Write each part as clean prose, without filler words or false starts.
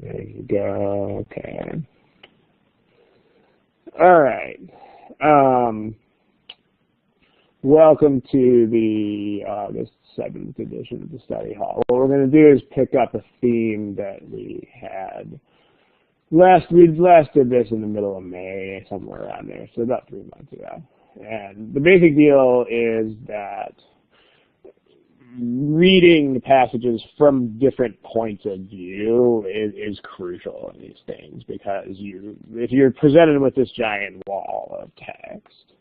There you go. Okay. All right. Um, Welcome to the August 7th edition of the study hall. What we're going to do is pick up a theme that we had we last did this in the middle of May, somewhere around there, so about 3 months ago. And the basic deal is that reading passages from different points of view is crucial in these things, because if you're presented with this giant wall of text,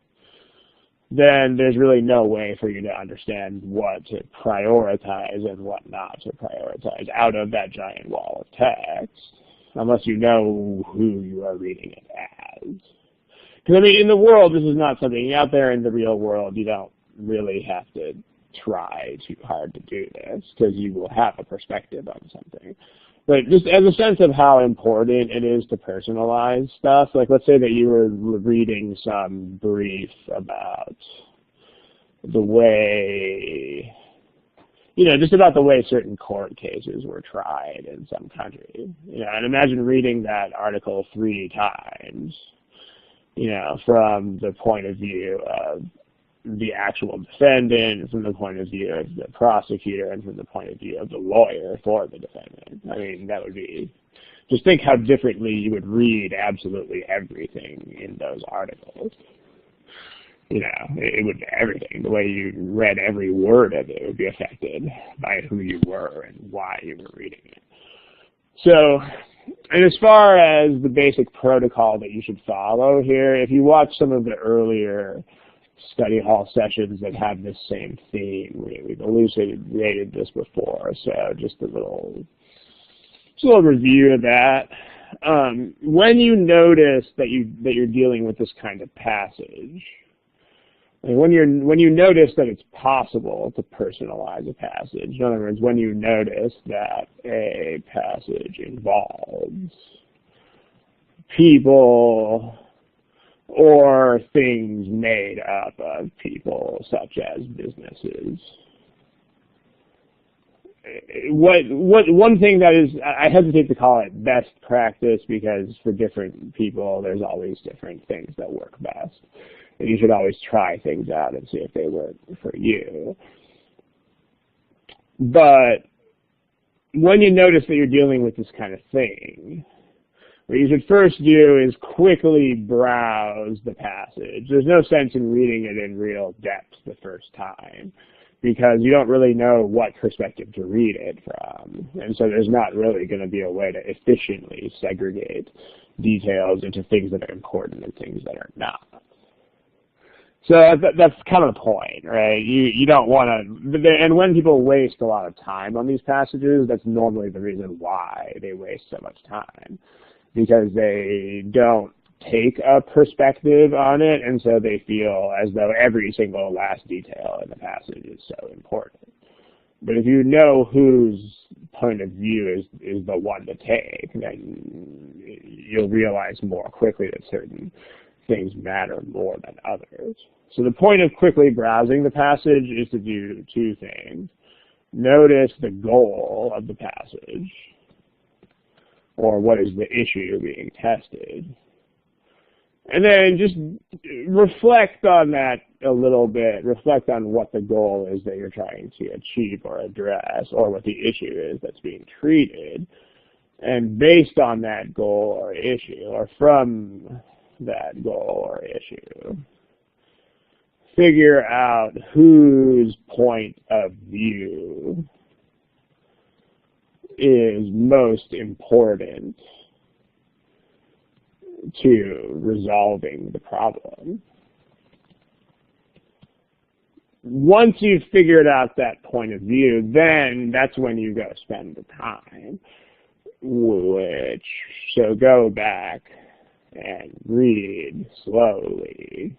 then there's really no way for you to understand what to prioritize and what not to prioritize out of that giant wall of text, unless you know who you are reading it as. Because, I mean, in the world, this is not something, out there in the real world, you don't really have to try too hard to do this, because you will have a perspective on something. But just as a sense of how important it is to personalize stuff, like let's say that you were reading some brief about the way, just about the way certain court cases were tried in some country. And imagine reading that article 3 times, from the point of view of the actual defendant, from the point of view of the prosecutor, and from the point of view of the lawyer for the defendant. I mean, that would be, just think how differently you would read absolutely everything in those articles. It would be everything. The way you read every word of it would be affected by who you were and why you were reading it. So, and as far as the basic protocol that you should follow here, if you watch some of the earlier study hall sessions that have this same theme, we've elucidated this before, so just a little review of that. When you notice that you're dealing with this kind of passage, and when you notice that it's possible to personalize a passage, in other words, when you notice that a passage involves people or things made up of people, such as businesses. One thing that is, I hesitate to call it best practice, because for different people, there's always different things that work best. And you should always try things out and see if they work for you. But when you notice that you're dealing with this kind of thing, what you should first do is quickly browse the passage. There's no sense in reading it in real depth the first time, because you don't really know what perspective to read it from. And so there's not really going to be a way to efficiently segregate details into things that are important and things that are not. So that's kind of the point, right? You don't want to, and when people waste a lot of time on these passages, that's normally the reason why they waste so much time, because they don't take a perspective on it, and so they feel as though every single last detail in the passage is so important. But if you know whose point of view is the one to take, then you'll realize more quickly that certain things matter more than others. So the point of quickly browsing the passage is to do two things. Notice the goal of the passage, or what is the issue being tested. And then just reflect on that a little bit. Reflect on what the goal is that you're trying to achieve or address, or what the issue is that's being treated. And based on that goal or issue, or from that goal or issue, figure out whose point of view is most important to resolving the problem. Once you've figured out that point of view, then that's when you go spend the time. So go back and read slowly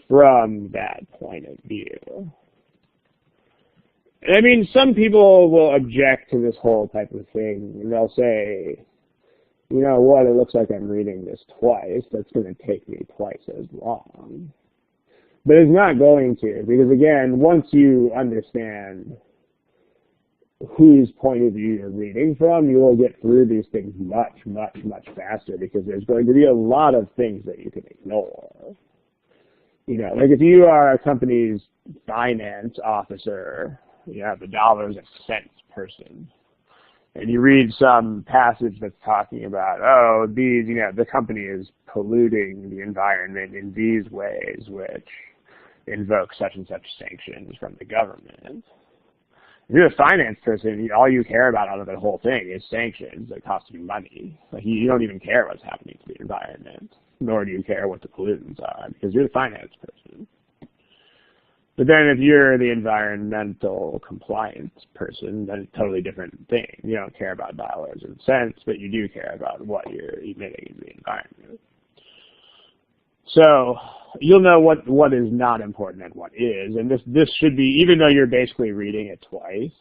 from that point of view. I mean, some people will object to this whole type of thing, and they'll say, you know what, it looks like I'm reading this twice. That's going to take me twice as long. But it's not going to, because again, once you understand whose point of view you're reading from, you will get through these things much, much, much faster because there's going to be a lot of things that you can ignore. You know, like if you are a company's finance officer, you have the dollars and cents person, and you read some passage that's talking about, oh, these, you know, the company is polluting the environment in these ways, which invoke such and such sanctions from the government. If you're a finance person, all you care about out of the whole thing is sanctions that cost you money. Like you don't even care what's happening to the environment, nor do you care what the pollutants are, because you're the finance person. But then if you're the environmental compliance person, then it's a totally different thing. You don't care about dollars and cents, but you do care about what you're emitting into the environment. So you'll know what is not important and what is, and this should be, even though you're basically reading it twice,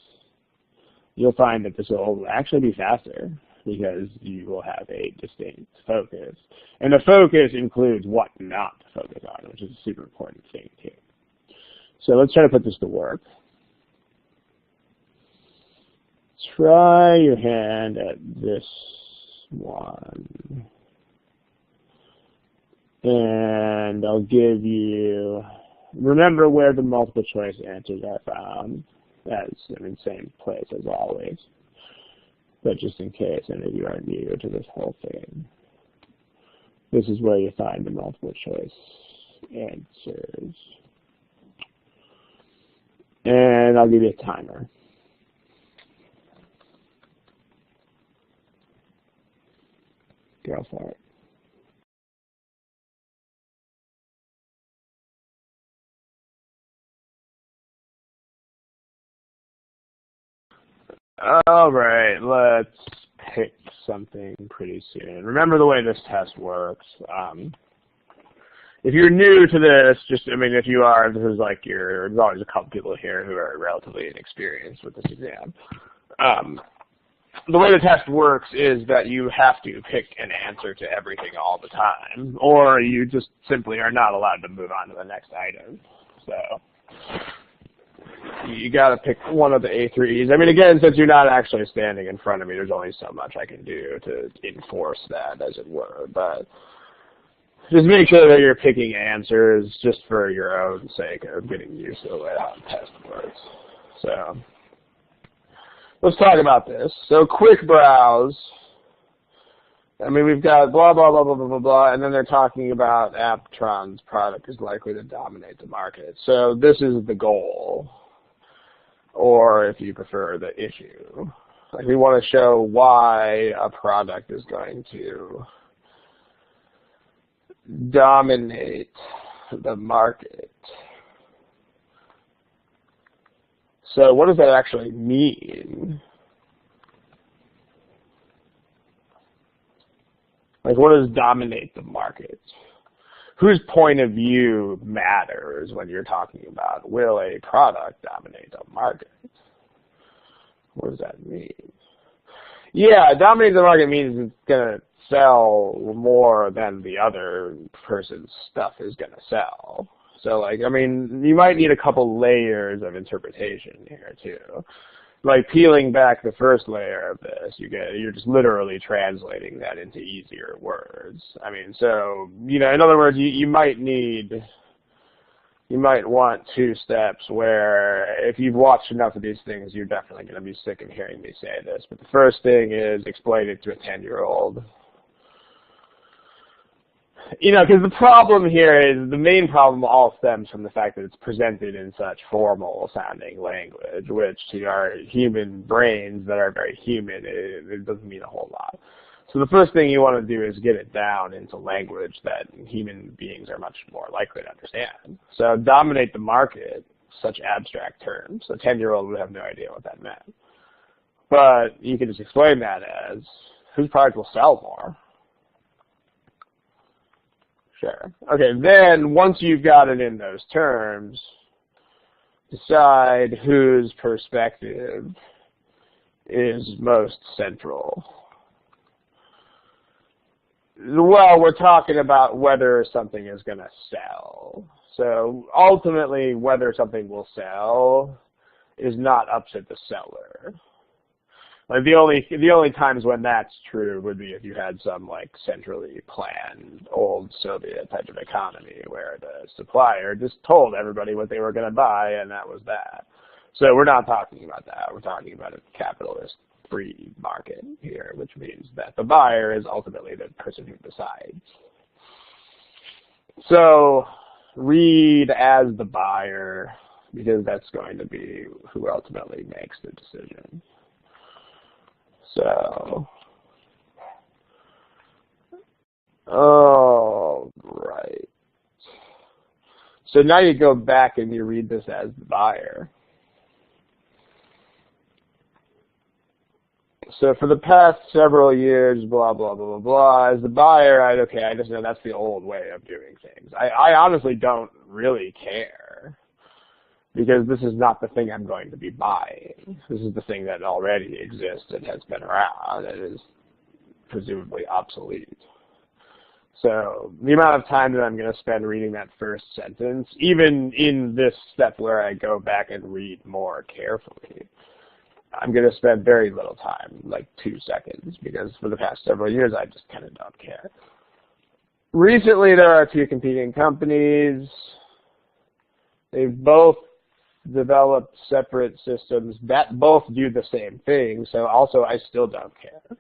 you'll find that this will actually be faster because you will have a distinct focus. And the focus includes what not to focus on, which is a super important thing too. So let's try to put this to work. Try your hand at this one. And I'll give you, remember where the multiple choice answers are found. That's in the same place as always. But just in case any of you are new to this whole thing, this is where you find the multiple choice answers. And I'll give you a timer. Go for it. All right, let's pick something pretty soon. Remember the way this test works. If you're new to this, if you are, this is like there's always a couple people here who are relatively inexperienced with this exam. The way the test works is that you have to pick an answer to everything all the time, or you just simply are not allowed to move on to the next item. So you got to pick one of the A3s. I mean, again, since you're not actually standing in front of me, there's only so much I can do to enforce that, as it were. But just make sure that you're picking answers just for your own sake of getting used to the way how the test works. So let's talk about this. So quick browse. I mean, we've got blah, blah, blah, blah, blah, blah, blah, and then they're talking about Aptron's product is likely to dominate the market. So this is the goal, or if you prefer, the issue. Like we want to show why a product is going to dominate the market. So what does that actually mean? Like, what does dominate the market? Whose point of view matters when you're talking about, will a product dominate the market? What does that mean? Yeah, dominate the market means it's going to sell more than the other person's stuff is going to sell. So, like, I mean, you might need a couple layers of interpretation here, too. Like, peeling back the first layer of this, you're just literally translating that into easier words. I mean, so, you know, in other words, you might want two steps where if you've watched enough of these things, you're definitely going to be sick of hearing me say this. But the first thing is explain it to a 10-year-old. You know, because the problem here is, the main problem all stems from the fact that it's presented in such formal-sounding language, which to our human brains that are very human, it doesn't mean a whole lot. So the first thing you want to do is get it down into language that human beings are much more likely to understand. So dominate the market, such abstract terms. A 10-year-old would have no idea what that meant. But you can just explain that as, whose product will sell more? Sure. Okay, then once you've got it in those terms, decide whose perspective is most central. Well, we're talking about whether something is going to sell. So ultimately, whether something will sell is not up to the seller. Like the only times when that's true would be if you had some like centrally planned old Soviet type of economy where the supplier just told everybody what they were going to buy and that was that. So we're not talking about that. We're talking about a capitalist free market here, which means that the buyer is ultimately the person who decides. So read as the buyer because that's going to be who ultimately makes the decision. So, all right. So now you go back and you read this as the buyer. So for the past several years, blah, blah, blah, blah, blah, as the buyer, I just know that's the old way of doing things. I honestly don't really care because this is not the thing I'm going to be buying. This is the thing that already exists and has been around and is presumably obsolete. So the amount of time that I'm going to spend reading that first sentence, even in this step where I go back and read more carefully, I'm going to spend very little time, like 2 seconds, because for the past several years I just kind of don't care. Recently there are 2 competing companies. They've both developed separate systems that both do the same thing, so also I still don't care.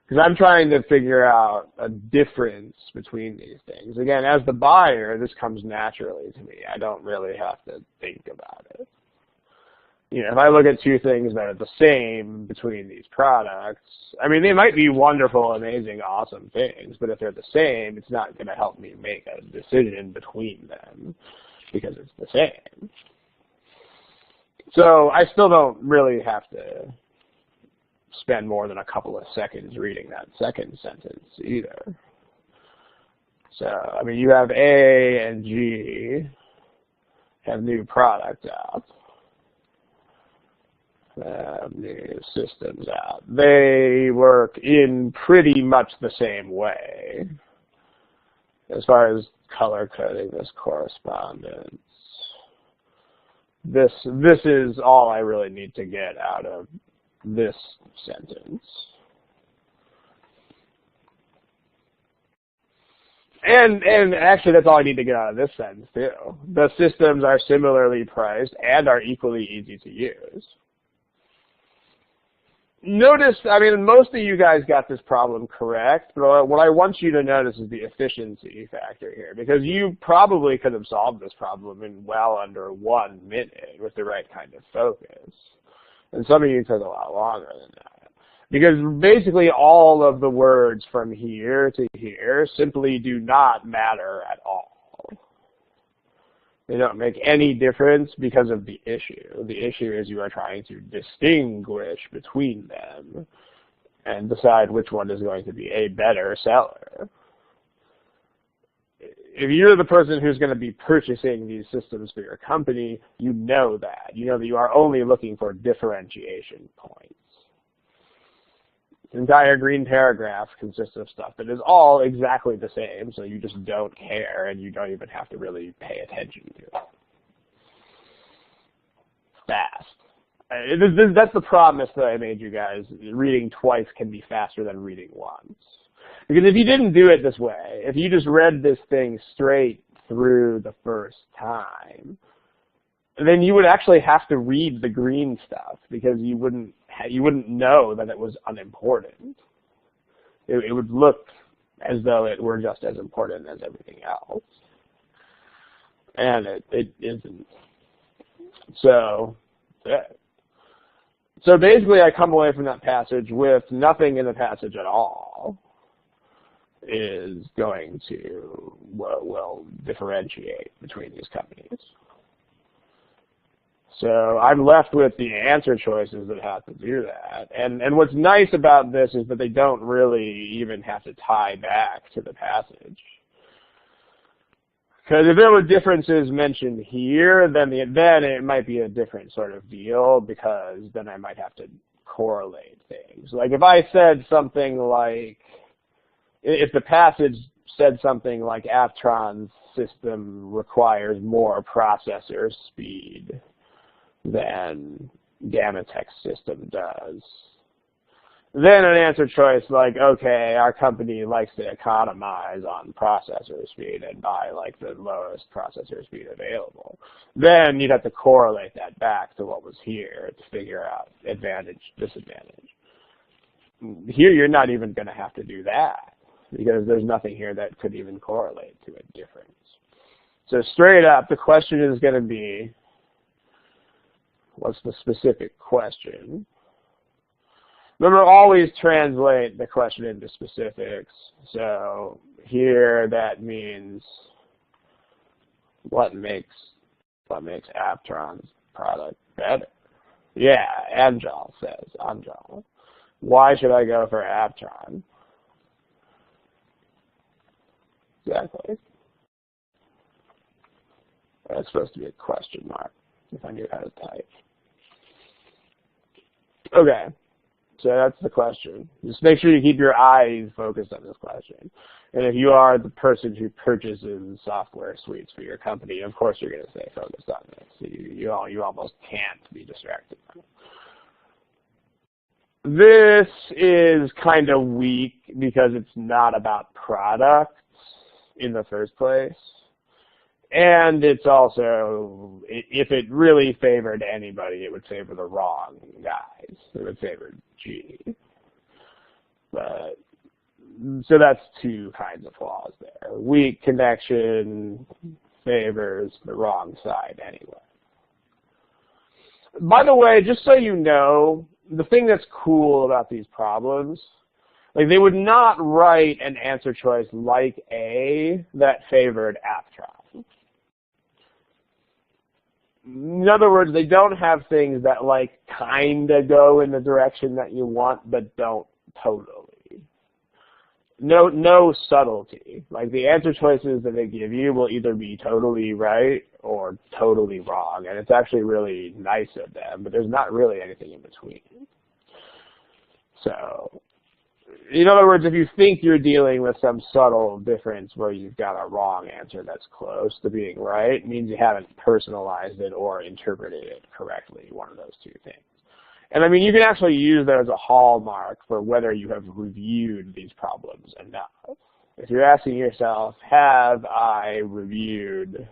Because I'm trying to figure out a difference between these things. Again, as the buyer, this comes naturally to me. I don't really have to think about it. You know, if I look at 2 things that are the same between these products, I mean, they might be wonderful, amazing, awesome things, but if they're the same, it's not going to help me make a decision between them because it's the same. So I still don't really have to spend more than a couple of seconds reading that second sentence either. So, I mean, you have A and G have new products out. New systems out. They work in pretty much the same way as far as color coding this correspondence. This is all I really need to get out of this sentence. And actually that's all I need to get out of this sentence too. The systems are similarly priced and are equally easy to use. Notice, I mean, most of you guys got this problem correct, but what I want you to notice is the efficiency factor here, because you probably could have solved this problem in well under 1 minute with the right kind of focus. And some of you took a lot longer than that. Because basically all of the words from here to here simply do not matter at all. They don't make any difference because of the issue. The issue is you are trying to distinguish between them and decide which one is going to be a better seller. If you're the person who's going to be purchasing these systems for your company, you know that. You know that you are only looking for differentiation points. The entire green paragraph consists of stuff that is all exactly the same, so you just don't care and you don't even have to really pay attention to it. Fast. That's the promise that I made you guys. Reading twice can be faster than reading once. Because if you didn't do it this way, if you just read this thing straight through the first time, then you would actually have to read the green stuff because you wouldn't know that it was unimportant. It would look as though it were just as important as everything else. And it isn't. So basically I come away from that passage with nothing in the passage at all is going to, well, differentiate between these companies. So I'm left with the answer choices that have to do that. And what's nice about this is that they don't really even have to tie back to the passage. Because if there were differences mentioned here, then it might be a different sort of deal, because then I might have to correlate things. Like if I said something like, if the passage said something like Aptron's system requires more processor speed than Gammatek's system does. Then an answer choice like, okay, our company likes to economize on processor speed and buy like the lowest processor speed available. Then you'd have to correlate that back to what was here to figure out advantage, disadvantage. Here you're not even going to have to do that because there's nothing here that could even correlate to a difference. So straight up, the question is going to be, what's the specific question? Remember, always translate the question into specifics. So here that means what makes Aptron's product better? Yeah, Anjal says, Anjal. Why should I go for Aptron? Exactly. That's supposed to be a question mark if I knew how to type. Okay. So that's the question. Just make sure you keep your eyes focused on this question. And if you are the person who purchases software suites for your company, of course you're going to stay focused on this. So you almost can't be distracted. This is kind of weak because it's not about products in the first place. And it's also, if it really favored anybody, it would favor the wrong guys. It would favor G. But, so that's two kinds of flaws there. Weak connection favors the wrong side anyway. By the way, just so you know, the thing that's cool about these problems, like they would not write an answer choice like A that favored Aptron. In other words, they don't have things that like kind of go in the direction that you want, but don't totally. No subtlety. Like the answer choices that they give you will either be totally right or totally wrong, and it's actually really nice of them, but there's not really anything in between. So, in other words, if you think you're dealing with some subtle difference where you've got a wrong answer that's close to being right, it means you haven't personalized it or interpreted it correctly, one of those two things. And I mean, you can actually use that as a hallmark for whether you have reviewed these problems enough. If you're asking yourself, have I reviewed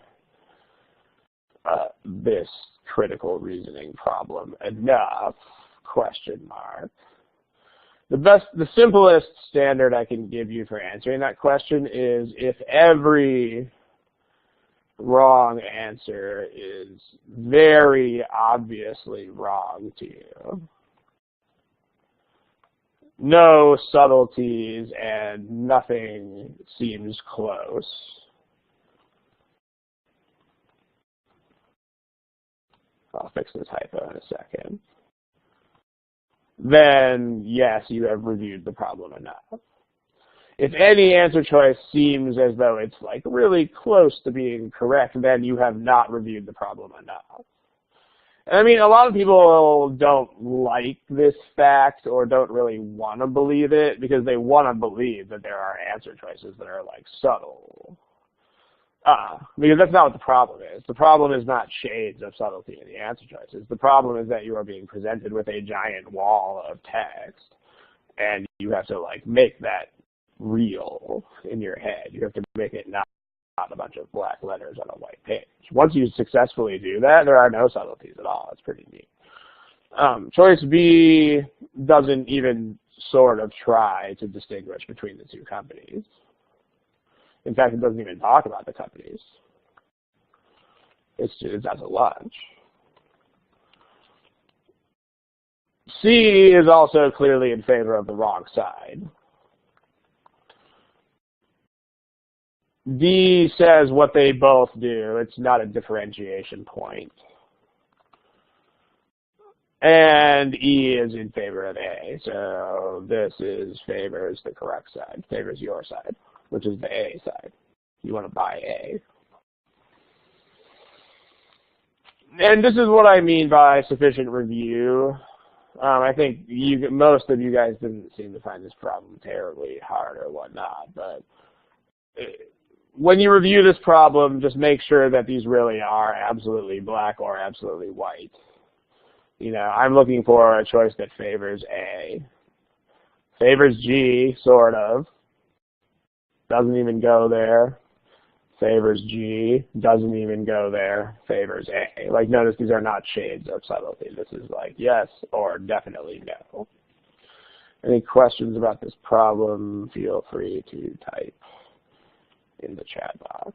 this critical reasoning problem enough, question mark. The simplest standard I can give you for answering that question is if every wrong answer is very obviously wrong to you. No subtleties and nothing seems close. I'll fix the typo in a second. Then, yes, you have reviewed the problem enough. If any answer choice seems as though it's like really close to being correct, then you have not reviewed the problem enough. And I mean, a lot of people don't like this fact or don't really want to believe it because they want to believe that there are answer choices that are like subtle. Because that's not what the problem is. The problem is not shades of subtlety in the answer choices. The problem is that you are being presented with a giant wall of text, and you have to like make that real in your head. You have to make it not a bunch of black letters on a white page. Once you successfully do that, there are no subtleties at all. It's pretty neat. Choice B doesn't even sort of try to distinguish between the two companies. In fact, it doesn't even talk about the companies. It does a lunch. C is also clearly in favor of the wrong side. D says what they both do. It's not a differentiation point. And E is in favor of A. So this favors the correct side, favors your side, which is the A side. You want to buy A. And this is what I mean by sufficient review. I think most of you guys didn't seem to find this problem terribly hard or whatnot, but when you review this problem, just make sure that these really are absolutely black or absolutely white. You know, I'm looking for a choice that favors A. Favors G, sort of. Doesn't even go there. Favors G, doesn't even go there. Favors A. Like, notice these are not shades of subtlety. This is like yes or definitely no. Any questions about this problem, feel free to type in the chat box.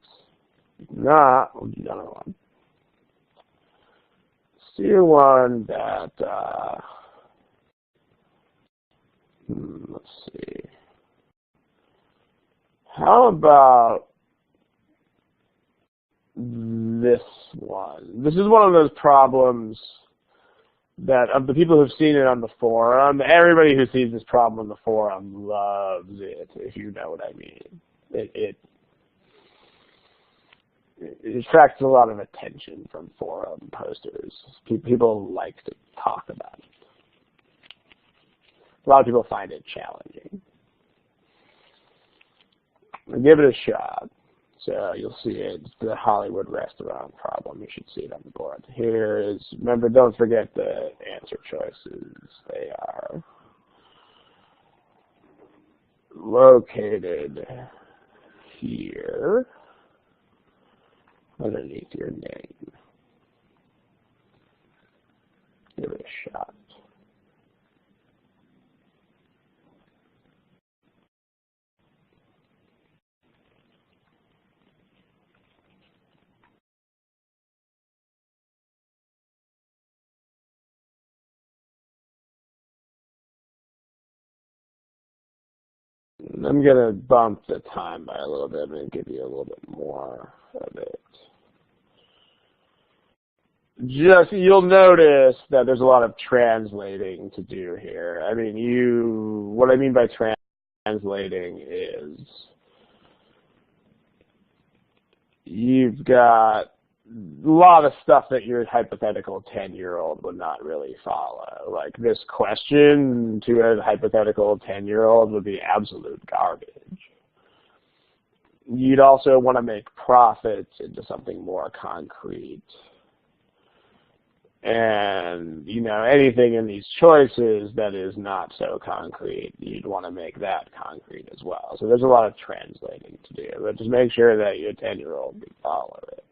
If not, we'll do another one. Let's do one that, let's see. How about this one? This is one of those problems that of the people who've seen it on the forum, everybody who sees this problem on the forum loves it, if you know what I mean. It attracts a lot of attention from forum posters. People like to talk about it. A lot of people find it challenging. I'll give it a shot. So you'll see it. It's the Hollywood restaurant problem. You should see it on the board. Here is, remember, don't forget the answer choices. They are located here underneath your name. Give it a shot. I'm going to bump the time by a little bit and give you a little bit more of it. Just, you'll notice that there's a lot of translating to do here. I mean, what I mean by translating is you've got a lot of stuff that your hypothetical 10-year-old would not really follow. Like this question to a hypothetical 10-year-old would be absolute garbage. You'd also want to make profits into something more concrete. And, you know, anything in these choices that is not so concrete, you'd want to make that concrete as well. So there's a lot of translating to do, but just make sure that your 10-year-old can follow it.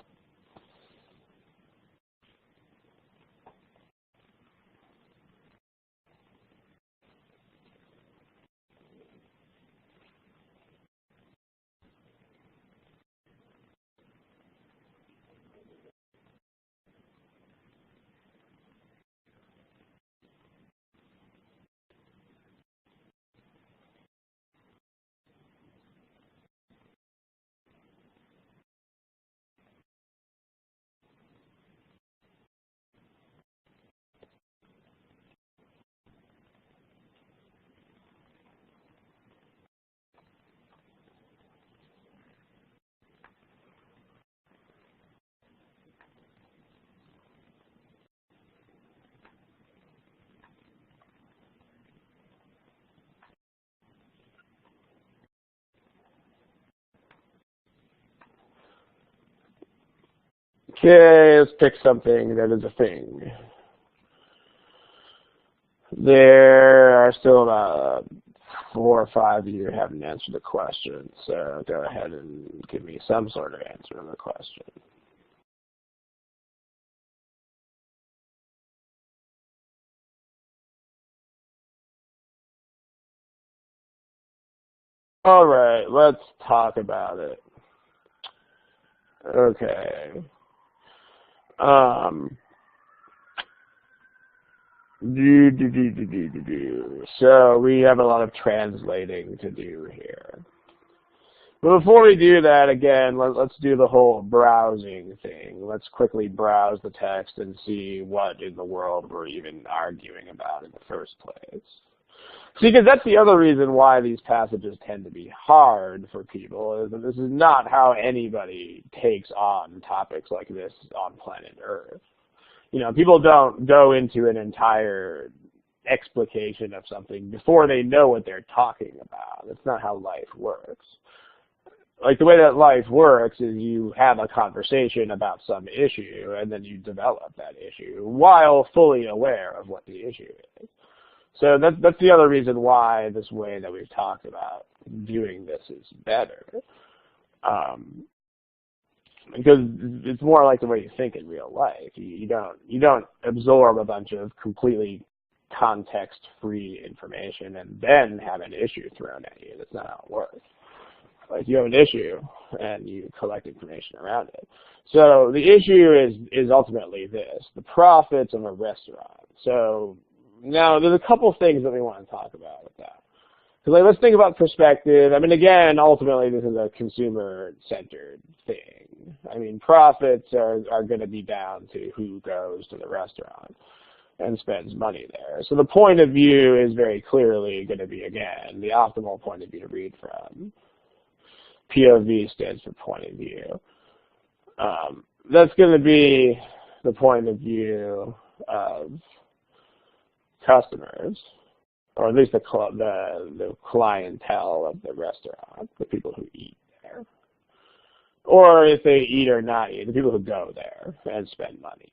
Okay, let's pick something that is a thing. There are still about 4 or 5 of you who haven't answered the question, so go ahead and give me some sort of answer to the question. All right, let's talk about it. Okay. So we have a lot of translating to do here. But before we do that, again, let's do the whole browsing thing. Let's quickly browse the text and see what in the world we're even arguing about in the first place. See, because that's the other reason why these passages tend to be hard for people, is that this is not how anybody takes on topics like this on planet Earth. You know, people don't go into an entire explication of something before they know what they're talking about. That's not how life works. like the way that life works is you have a conversation about some issue and then you develop that issue while fully aware of what the issue is. So that's the other reason why this way that we've talked about viewing this is better. Because it's more like the way you think in real life. You don't absorb a bunch of completely context-free information and then have an issue thrown at you. That's not how it works. Like you have an issue and you collect information around it. So the issue is ultimately this: the profits of a restaurant. So now there's a couple things that we want to talk about with that. Because let's think about perspective. I mean, again, ultimately this is a consumer-centered thing. I mean, profits are going to be down to who goes to the restaurant and spends money there. So the point of view is very clearly going to be, again, the optimal point of view to read from. POV stands for point of view. That's going to be the point of view of customers, or at least the clientele of the restaurant, the people who eat there. Or if they eat or not eat, the people who go there and spend money.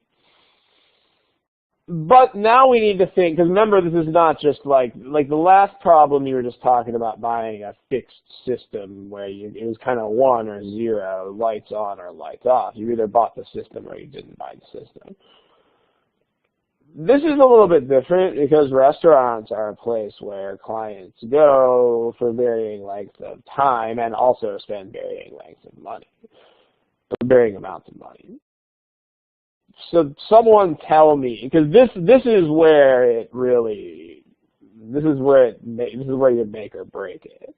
But now we need to think, because remember, this is not just like the last problem you were just talking about buying a fixed system where it was kind of 1 or 0, lights on or lights off. You either bought the system or you didn't buy the system. This is a little bit different because restaurants are a place where clients go for varying lengths of time and also spend varying lengths of money, varying amounts of money. So someone tell me, because this is where it really, this is where you make or break it.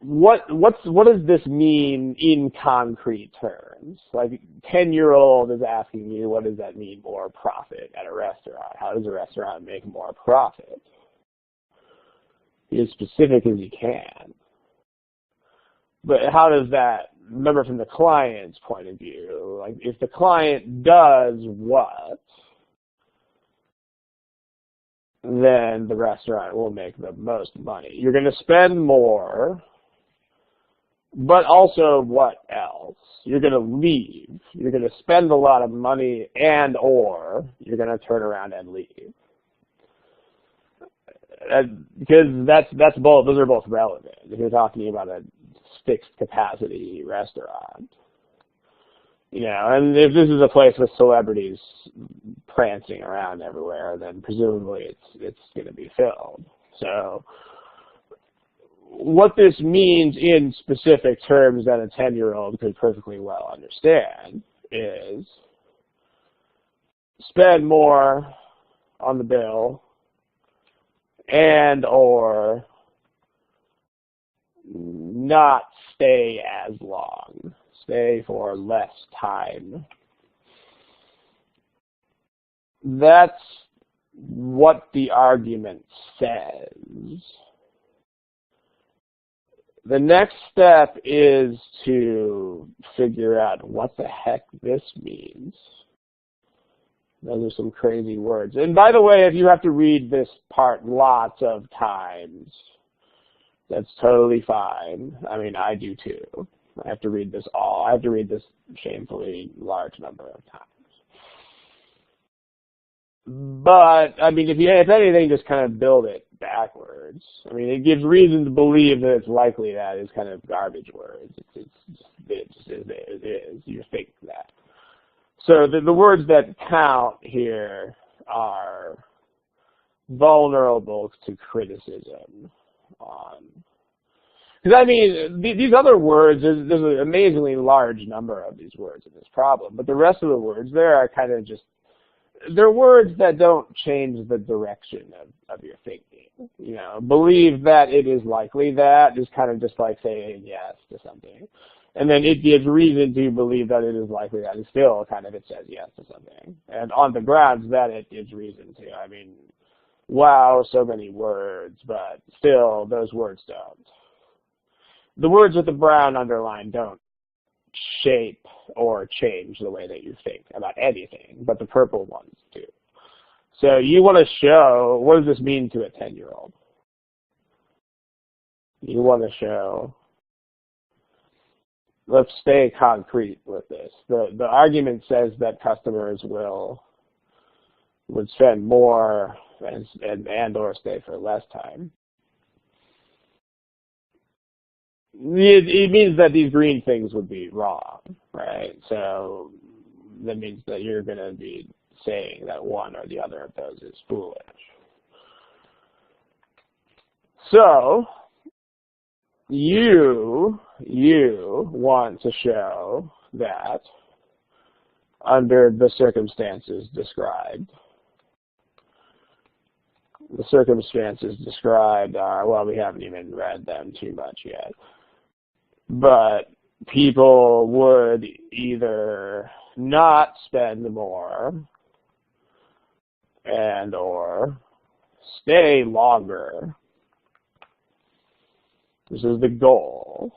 What does this mean in concrete terms? Like 10-year-old is asking you, what does that mean, more profit at a restaurant? How does a restaurant make more profit? Be as specific as you can. But how does that, remember from the client's point of view, like if the client does what, then the restaurant will make the most money. You're going to spend more, but also what else? You're going to leave. You're going to spend a lot of money and or you're going to turn around and leave. Because that's both, those are both relevant. If you're talking about a fixed capacity restaurant, you know, and if this is a place with celebrities prancing around everywhere, then presumably it's going to be filled. So what this means in specific terms that a 10-year-old could perfectly well understand is spend more on the bill and or not stay as long, stay for less time. That's what the argument says. The next step is to figure out what the heck this means. Those are some crazy words. And by the way, if you have to read this part lots of times, that's totally fine. I mean, I do too. I have to read this I have to read this shamefully large number of times. But, I mean, if anything, just kind of build it backwards. I mean, it gives reason to believe that it's likely that it's kind of garbage words. It just is. You think that. So the words that count here are vulnerable to criticism on. Because, I mean, these other words, there's an amazingly large number of these words in this problem, but the rest of the words there are kind of just, they're words that don't change the direction of your thinking. You know, believe that it is likely that is kind of just like saying yes to something. And then it gives reason to believe that it is likely that is still kind of it says yes to something. And on the grounds that it gives reason to. I mean, wow, so many words, but still those words don't. The words with the brown underline don't shape or change the way that you think about anything, but the purple ones do. So you want to show, what does this mean to a 10-year-old? You want to show let's stay concrete with this. The argument says that customers would spend more and or stay for less time. It means that these green things would be wrong, right? So that means that you're going to be saying that one or the other of those is foolish. So you want to show that under the circumstances described, the circumstances described are, well, we haven't even read them too much yet, but people would either not spend more and or stay longer. This is the goal.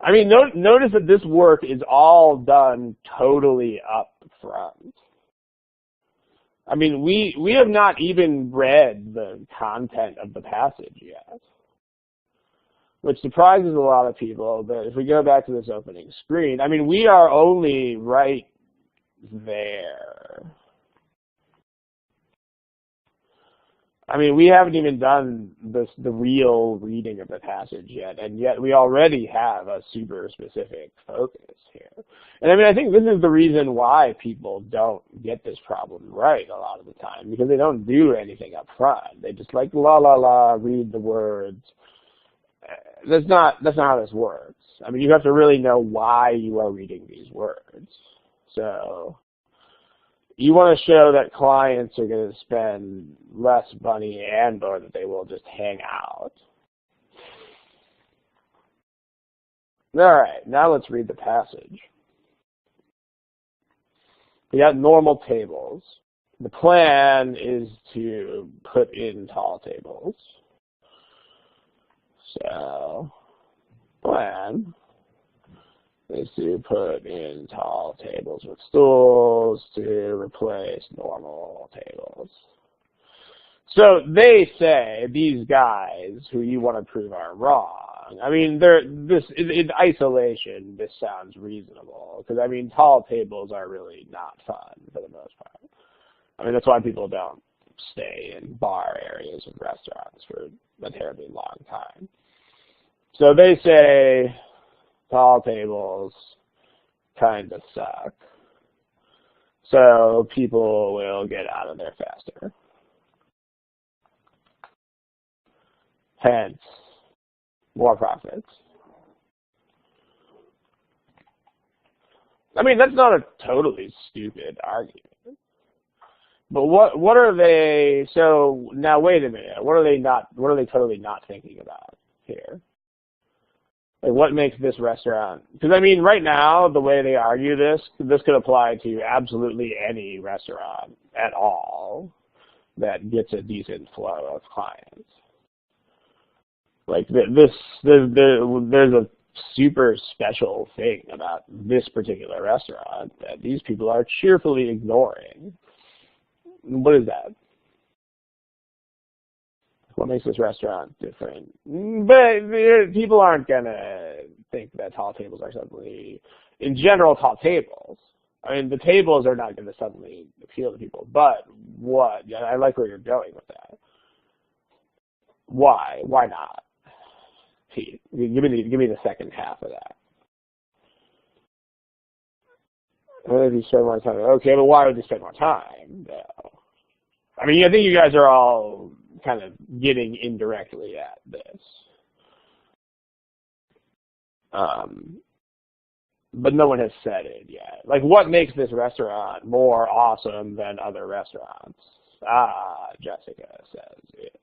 I mean, notice that this work is all done totally up front. I mean, we have not even read the content of the passage yet, which surprises a lot of people. But if we go back to this opening screen, I mean, we are only right there. I mean, we haven't even done the real reading of the passage yet, and yet we already have a super specific focus here. And I mean, I think this is the reason why people don't get this problem right a lot of the time, because they don't do anything up front. They just like la la la, read the words. That's not how this works. I mean, you have to really know why you are reading these words. So you want to show that clients are going to spend less money and or that they will just hang out. All right, now let's read the passage. We got normal tables. The plan is to put in tall tables. So, plan is to put in tall tables with stools to replace normal tables. So they say, these guys who you want to prove are wrong, I mean, in isolation, this sounds reasonable, because I mean, tall tables are really not fun for the most part. I mean, that's why people don't stay in bar areas of restaurants for a terribly long time. So they say, tall tables kind of suck, so people will get out of there faster. Hence, more profits. I mean, that's not a totally stupid argument. But what are they? So now, wait a minute. What are they totally not thinking about here? Like, what makes this restaurant? Because I mean, right now, the way they argue this could apply to absolutely any restaurant at all that gets a decent flow of clients. Like there's a super special thing about this particular restaurant that these people are cheerfully ignoring. What is that? What makes this restaurant different? But people aren't going to think that tall tables are suddenly, in general, tall tables. I mean, the tables are not going to suddenly appeal to people. But what? I like where you're going with that. Why? Why not? Pete, give me the second half of that. What if you spend more time? Okay, but why would you spend more time? No. I mean, I think you guys are all kind of getting indirectly at this. But no one has said it yet. Like, what makes this restaurant more awesome than other restaurants? Ah, Jessica says it.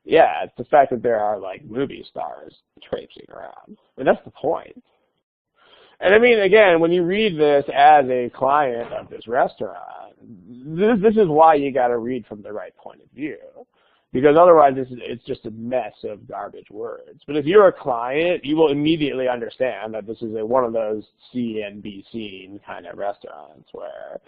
Yeah, it's the fact that there are, like, movie stars traipsing around. And that's the point. And I mean, again, when you read this as a client of this restaurant, this is why you got to read from the right point of view. Because otherwise, it's just a mess of garbage words. But if you're a client, you will immediately understand that this is one of those see and be seen kind of restaurants where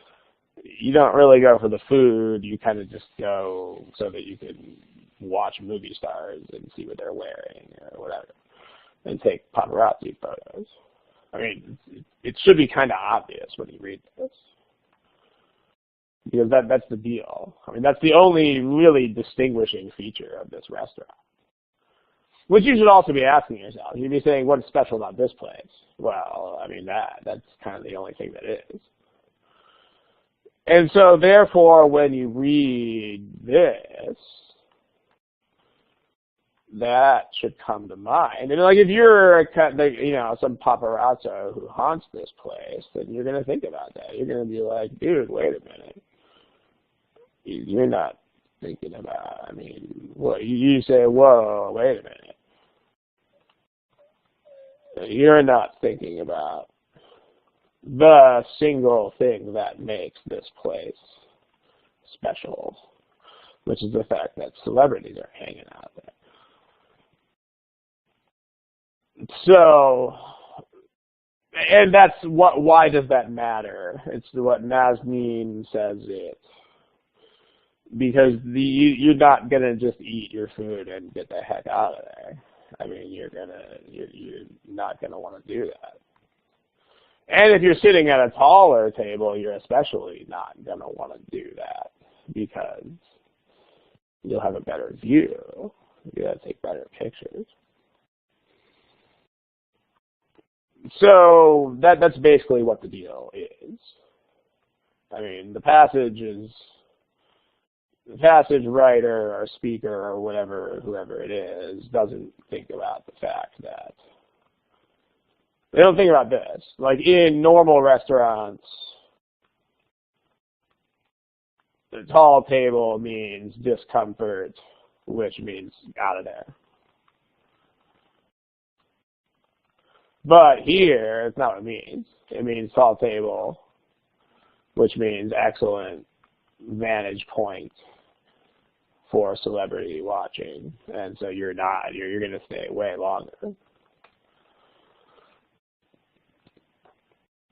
you don't really go for the food. You kind of just go so that you can watch movie stars and see what they're wearing or whatever. and take paparazzi photos. I mean, it should be kind of obvious when you read this, because that's the deal. I mean, that's the only really distinguishing feature of this restaurant. Which you should also be asking yourself. You'd be saying, what's special about this place? Well, I mean, that's kind of the only thing that is. And so, therefore, when you read this, that should come to mind. And like, if you're, some paparazzo who haunts this place, then you're going to think about that. You're going to be like, dude, wait a minute. You're not thinking about, I mean, what you say, whoa, wait a minute. You're not thinking about the single thing that makes this place special, which is the fact that celebrities are hanging out there. So, and that's why does that matter? It's what Nazneen says it. Because you're not gonna just eat your food and get the heck out of there. I mean, you're not gonna want to do that. And if you're sitting at a taller table, you're especially not gonna want to do that, because you'll have a better view. You gotta take better pictures. So that's basically what the deal is. I mean, the passage writer or speaker or whoever it is, doesn't think about the fact that they don't think about this. Like, in normal restaurants, the tall table means discomfort, which means out of there. But here, it's not what it means. It means tall table, which means excellent vantage point for celebrity watching, and so you're going to stay way longer.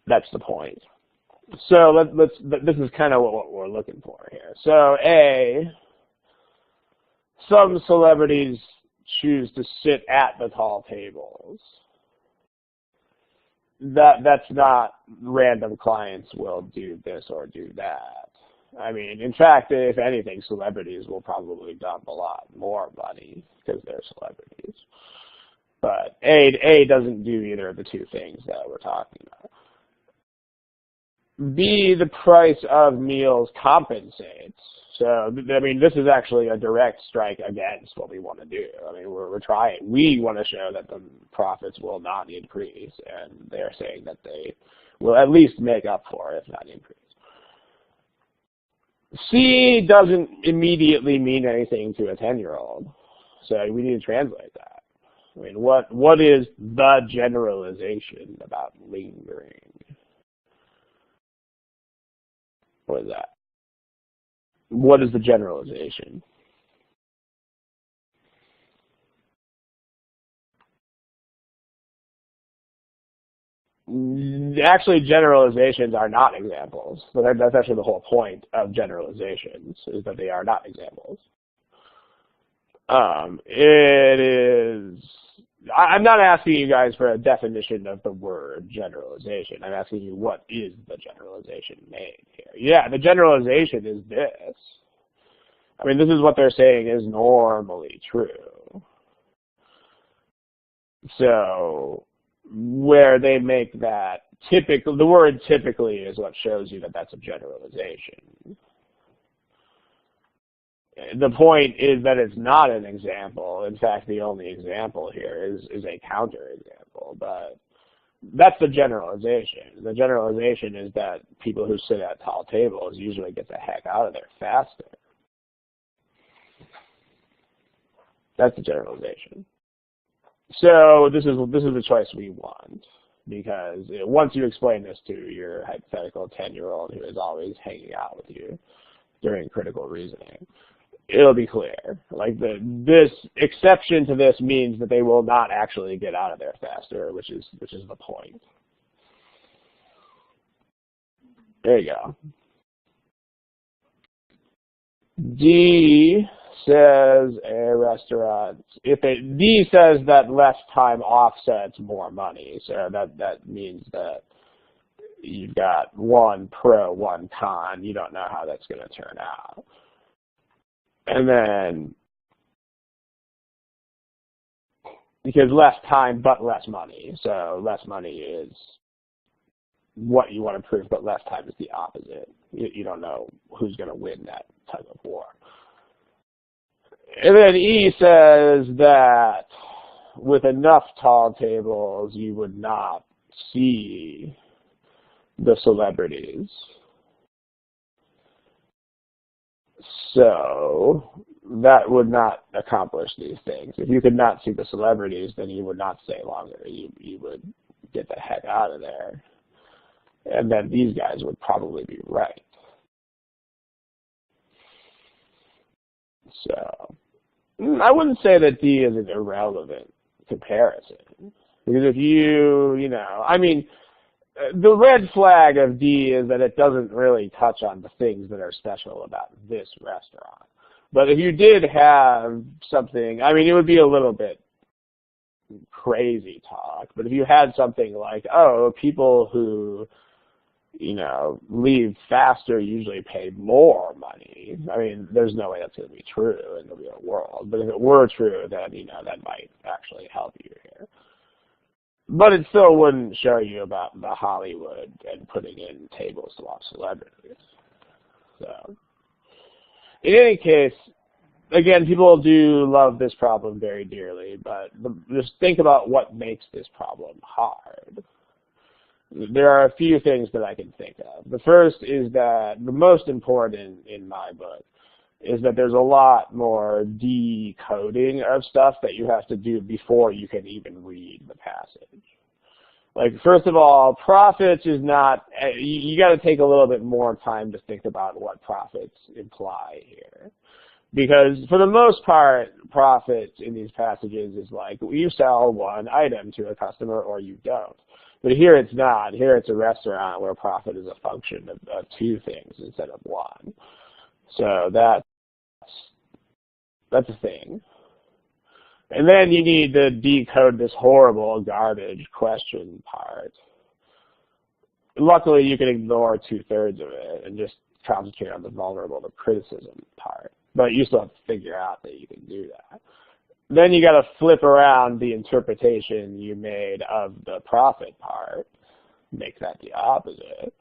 That's the point. So this is kind of what we're looking for here. So some celebrities choose to sit at the tall tables. That's not random clients will do this or do that. I mean, in fact, if anything, celebrities will probably dump a lot more money because they're celebrities. But A doesn't do either of the two things that we're talking about. B, the price of meals compensates. So, I mean, this is actually a direct strike against what we want to do. I mean, we're trying. We want to show that the profits will not increase, and they're saying that they will at least make up for it, if not increase. C doesn't immediately mean anything to a 10-year-old, so we need to translate that. I mean, what is the generalization about lingering? What is that? What is the generalization? Actually, generalizations are not examples. So that's actually the whole point of generalizations, is that they are not examples. It is... I'm not asking you guys for a definition of the word generalization. I'm asking you, what is the generalization made here? Yeah, the generalization is this. I mean, this is what they're saying is normally true. So, where they make that typical, the word typically is what shows you that that's a generalization. The point is that it's not an example. In fact, the only example here is a counterexample. But that's the generalization. The generalization is that people who sit at tall tables usually get the heck out of there faster. That's the generalization. So this is the choice we want, because once you explain this to your hypothetical 10-year-old who is always hanging out with you during critical reasoning, it'll be clear. Like, this exception to this means that they will not actually get out of there faster, which is the point. There you go. D says a restaurant, D says that less time offsets more money. So that means that you've got one pro, one con. You don't know how that's going to turn out. And then, because less time but less money. So less money is what you want to prove, but less time is the opposite. You don't know who's going to win that type of war. And then E says that with enough tall tables, you would not see the celebrities. So that would not accomplish these things. If you could not see the celebrities, then you would not stay longer. You would get the heck out of there. And then these guys would probably be right. So I wouldn't say that D is an irrelevant comparison. Because if I mean, the red flag of D is that it doesn't really touch on the things that are special about this restaurant. But if you did have something, I mean, it would be a little bit crazy talk, but if you had something like, oh, people who, leave faster usually pay more money. I mean, there's no way that's going to be true in the real world. But if it were true, then, that might actually help you here. But it still wouldn't show you about the Hollywood and putting in tables to watch celebrities. So, in any case, again, people do love this problem very dearly, but just think about what makes this problem hard. There are a few things that I can think of. The first is that the most important in my book is that there's a lot more decoding of stuff that you have to do before you can even read the passage. Like, first of all, profits is not, you got to take a little bit more time to think about what profits imply here. Because for the most part, profits in these passages is like, you sell one item to a customer or you don't. But here it's not. Here it's a restaurant where profit is a function of two things instead of one. So that's a thing. And then you need to decode this horrible garbage question part. Luckily, you can ignore 2/3 of it and just concentrate on the vulnerable to criticism part. But you still have to figure out that you can do that. Then you got to flip around the interpretation you made of the profit part, make that the opposite.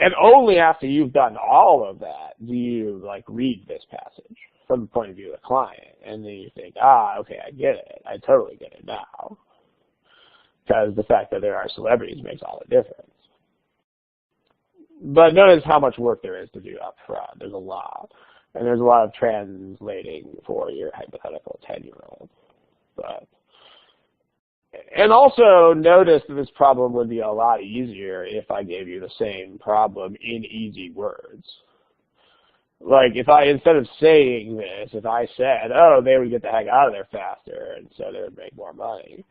And only after you've done all of that do you read this passage from the point of view of the client. And then you think, okay, I get it. I totally get it now. Because the fact that there are celebrities makes all the difference. But notice how much work there is to do up front. There's a lot. And there's a lot of translating for your hypothetical 10-year-old. And also notice that this problem would be a lot easier if I gave you the same problem in easy words. Like, instead of saying this, if I said, oh, they would get the heck out of there faster, and so they would make more money.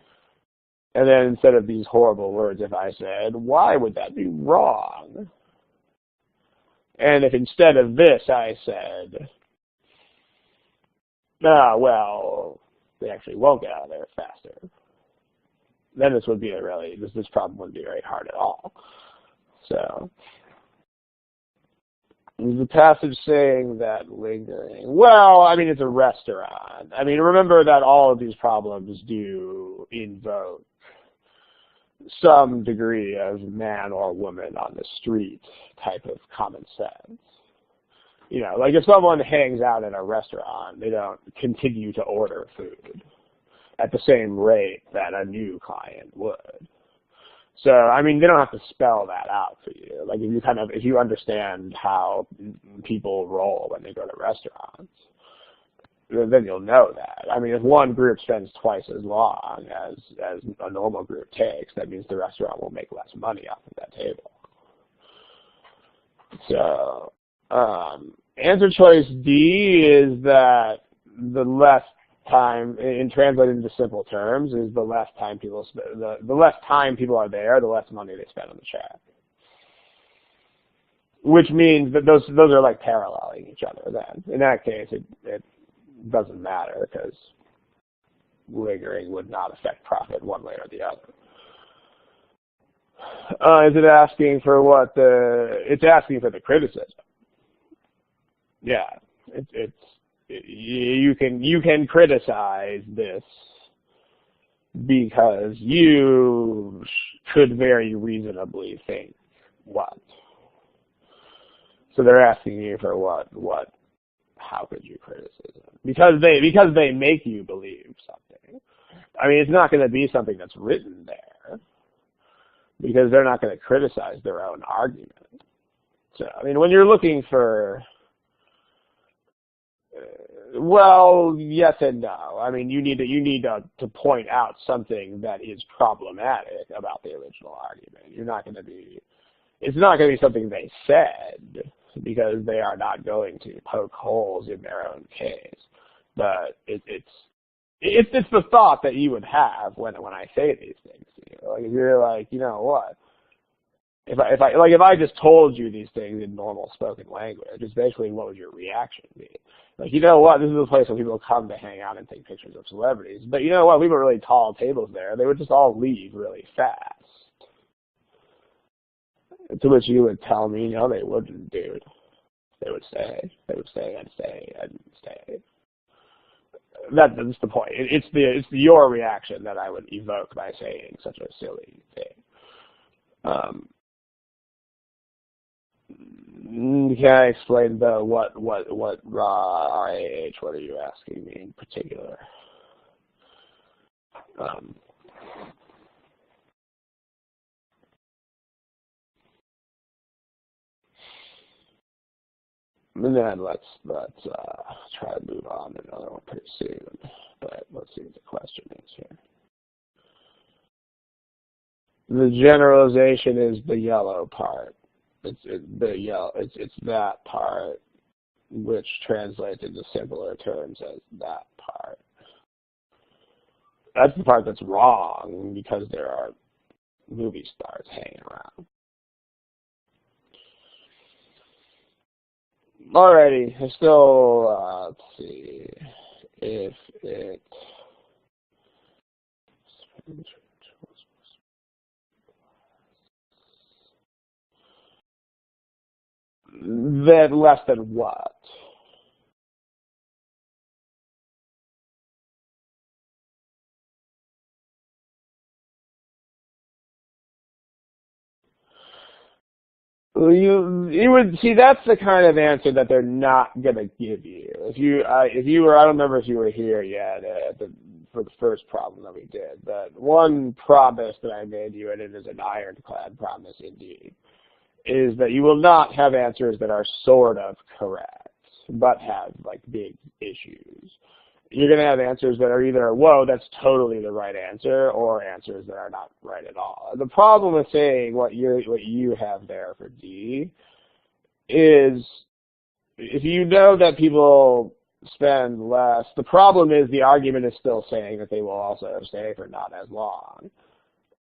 And then instead of these horrible words, if I said, why would that be wrong? And if instead of this I said, well, they actually won't get out of there faster, then this would be this problem wouldn't be very hard at all. So, is the passage saying that lingering? Well, I mean, it's a restaurant. I mean, remember that all of these problems do invoke some degree of man or woman on the street type of common sense. Like if someone hangs out at a restaurant, they don't continue to order food at the same rate that a new client would. So, I mean, they don't have to spell that out for you. Like if you understand how people roll when they go to restaurants, then you'll know that. I mean, if one group spends twice as long as a normal group takes, that means the restaurant will make less money off of that table. So, answer choice D is that the less time, in translated into simple terms, is the less time people the less time people are there, the less money they spend on the check. which means that those are like paralleling each other. Then in that case, it doesn't matter because lingering would not affect profit one way or the other. Is it asking for what it's asking for the criticism. Yeah, you can criticize this because you could very reasonably think what. So they're asking you for what, how could you criticize? Because they make you believe something. I mean, it's not going to be something that's written there because they're not going to criticize their own argument. So, I mean, when you're looking for, well, yes and no. I mean, you need to point out something that is problematic about the original argument. It's not going to be something they said because they are not going to poke holes in their own case. But it's the thought that you would have when I say these things to you. Like if you're like, you know what? If I just told you these things in normal spoken language, it's basically what would your reaction be? Like, you know what, this is a place where people come to hang out and take pictures of celebrities. But you know what, we put really tall tables there. They would just all leave really fast. To which you would tell me, no, they wouldn't, dude. They would stay. I'd stay. That's the point. It's your reaction that I would evoke by saying such a silly thing. Can I explain though what RAH? What are you asking me in particular? And then let's try to move on to another one pretty soon. But let's see what the question is here. The generalization is the yellow part. It's that part which translates into simpler terms as that part. That's the part that's wrong because there are movie stars hanging around. Alrighty, I still, let's see, if it, that less than what? You would see that's the kind of answer that they're not gonna give you. If you were, I don't remember if you were here yet for the first problem that we did, but one promise that I made you, and it is an ironclad promise indeed, is that you will not have answers that are sort of correct, but have like big issues. You're going to have answers that are either, whoa, that's totally the right answer, or answers that are not right at all. The problem with saying what you have there for D is if you know that people spend less, the problem is the argument is still saying that they will also stay for not as long.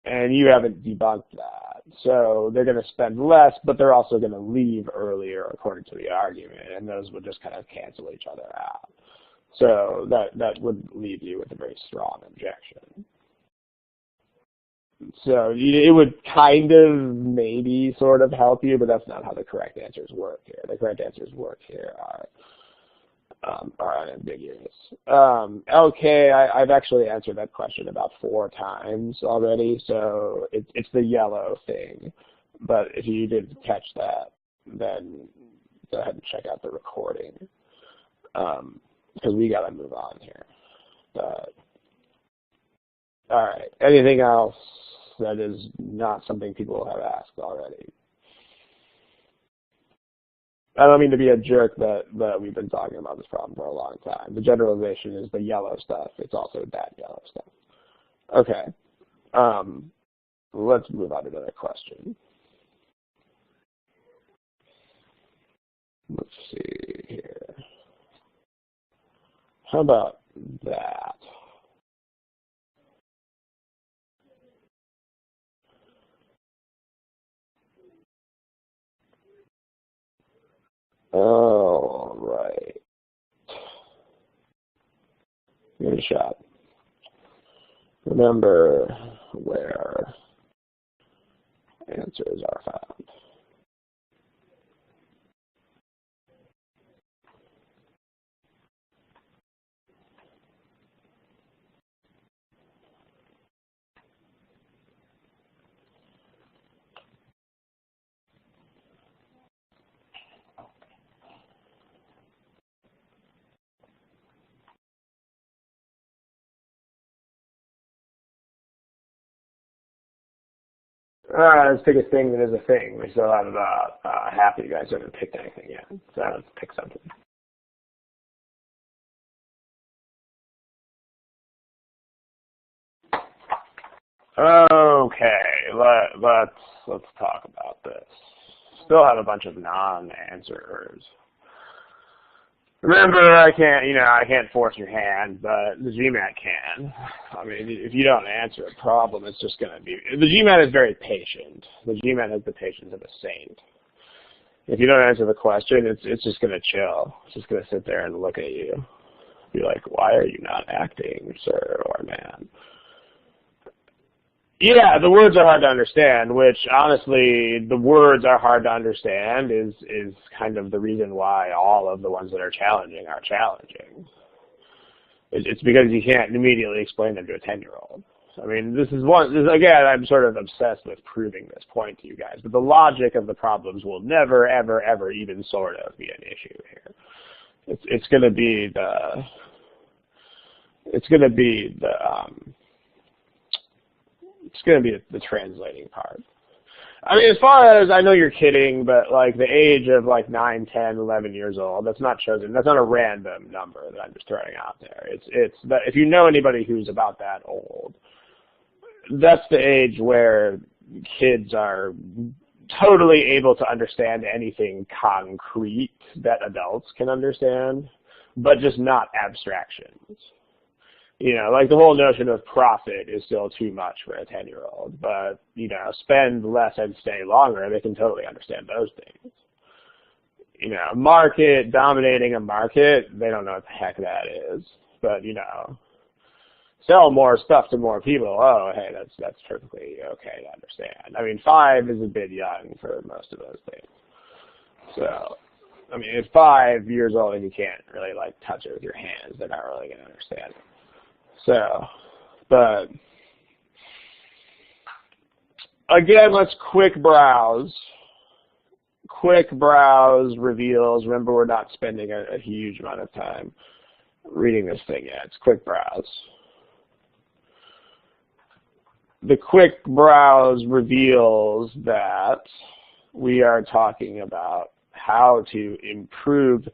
And you haven't debunked that. So they're going to spend less, but they're also going to leave earlier according to the argument, and those would just kind of cancel each other out. So that would leave you with a very strong objection. So it would kind of maybe sort of help you, but that's not how the correct answers work here. The correct answers work here are unambiguous. Okay, I've actually answered that question about 4 times already, so it's the yellow thing. But if you didn't catch that, then go ahead and check out the recording, because we got to move on here. But all right, anything else that is not something people have asked already? I don't mean to be a jerk that we've been talking about this problem for a long time. The generalization is the yellow stuff. It's also that yellow stuff. Okay. Let's move on to another question. Let's see here. How about that? All right. Give it a shot. Remember where answers are found. Let's pick a thing that is a thing. We still have about half of you guys haven't picked anything yet. So let's pick something. Okay, let's talk about this. Still have a bunch of non-answers. Remember, I can't force your hand, but the GMAT can. I mean, if you don't answer a problem, it's just going to be, the GMAT is very patient. The GMAT has the patience of a saint. If you don't answer the question, it's just going to chill. It's just going to sit there and look at you. Be like, why are you not acting, sir or man? Yeah, the words are hard to understand, which honestly, the words are hard to understand is kind of the reason why all of the ones that are challenging are challenging. It's because you can't immediately explain them to a 10-year-old. I mean, again, I'm sort of obsessed with proving this point to you guys, but the logic of the problems will never, ever, ever even sort of be an issue here. It's going to be the translating part. I mean, as far as, I know you're kidding, but like the age of like 9, 10, 11 years old, that's not chosen. That's not a random number that I'm just throwing out there. It's that if you know anybody who's about that old, that's the age where kids are totally able to understand anything concrete that adults can understand, but just not abstractions. You know, like the whole notion of profit is still too much for a 10-year-old, but, you know, spend less and stay longer, they can totally understand those things. You know, market, dominating a market, they don't know what the heck that is, but, you know, sell more stuff to more people, oh, hey, that's perfectly okay to understand. I mean, 5 is a bit young for most of those things. So, I mean, at 5 years old and you can't really, like, touch it with your hands, they're not really going to understand it. So, but again, let's quick browse. Quick browse reveals, remember we're not spending a huge amount of time reading this thing yet. It's quick browse. The quick browse reveals that we are talking about how to improve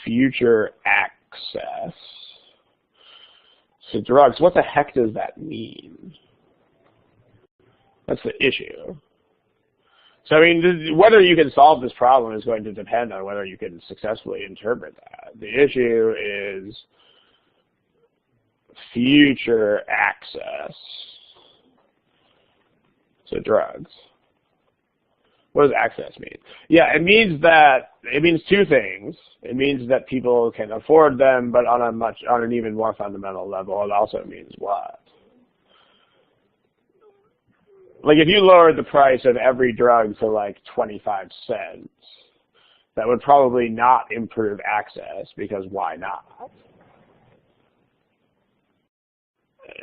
future access to drugs. What the heck does that mean? That's the issue. So, I mean, whether you can solve this problem is going to depend on whether you can successfully interpret that. The issue is future access to drugs. What does access mean? Yeah, it means two things. It means that people can afford them, but on an even more fundamental level, it also means what? Like if you lowered the price of every drug to like 25 cents, that would probably not improve access, because why not?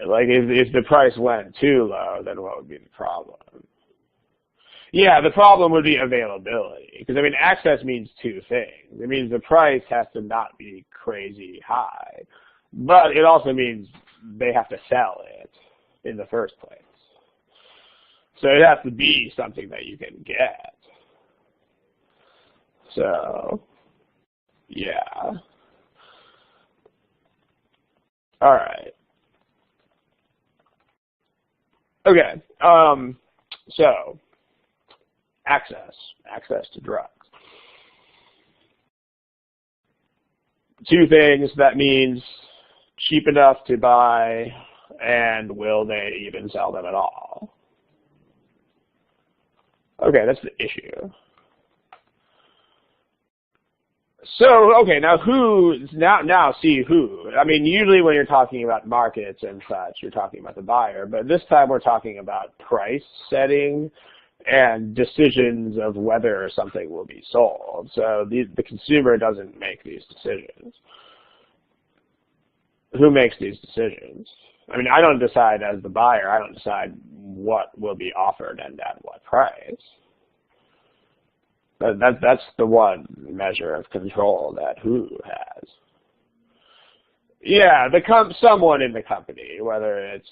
Like if the price went too low, then what would be the problem? Yeah, the problem would be availability, because I mean access means two things. It means the price has to not be crazy high, but it also means they have to sell it in the first place. So it has to be something that you can get. So, yeah. All right. Okay. So, access to drugs. Two things. That means cheap enough to buy, and will they even sell them at all? Okay, that's the issue. So, okay, now see who. I mean, usually when you're talking about markets and such, you're talking about the buyer, but this time we're talking about price setting and decisions of whether something will be sold. So the consumer doesn't make these decisions. Who makes these decisions? I mean, I don't decide as the buyer. I don't decide what will be offered and at what price. That's the one measure of control that who has. Yeah, someone in the company, whether it's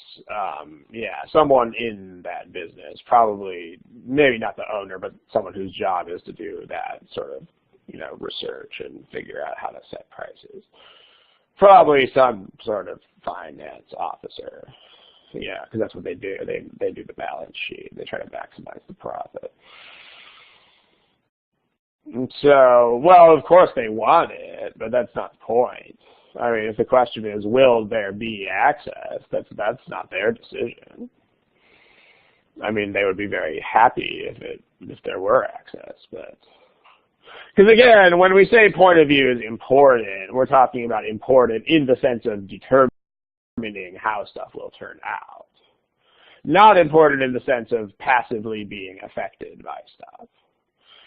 someone in that business, probably maybe not the owner, but someone whose job is to do that sort of research and figure out how to set prices. Probably some sort of finance officer. Yeah, because that's what they do. They do the balance sheet. They try to maximize the profit. So, well, of course they want it, but that's not the point. I mean, if the question is, will there be access, that's not their decision. I mean, they would be very happy if there were access, but because again, when we say point of view is important, we're talking about important in the sense of determining how stuff will turn out, not important in the sense of passively being affected by stuff.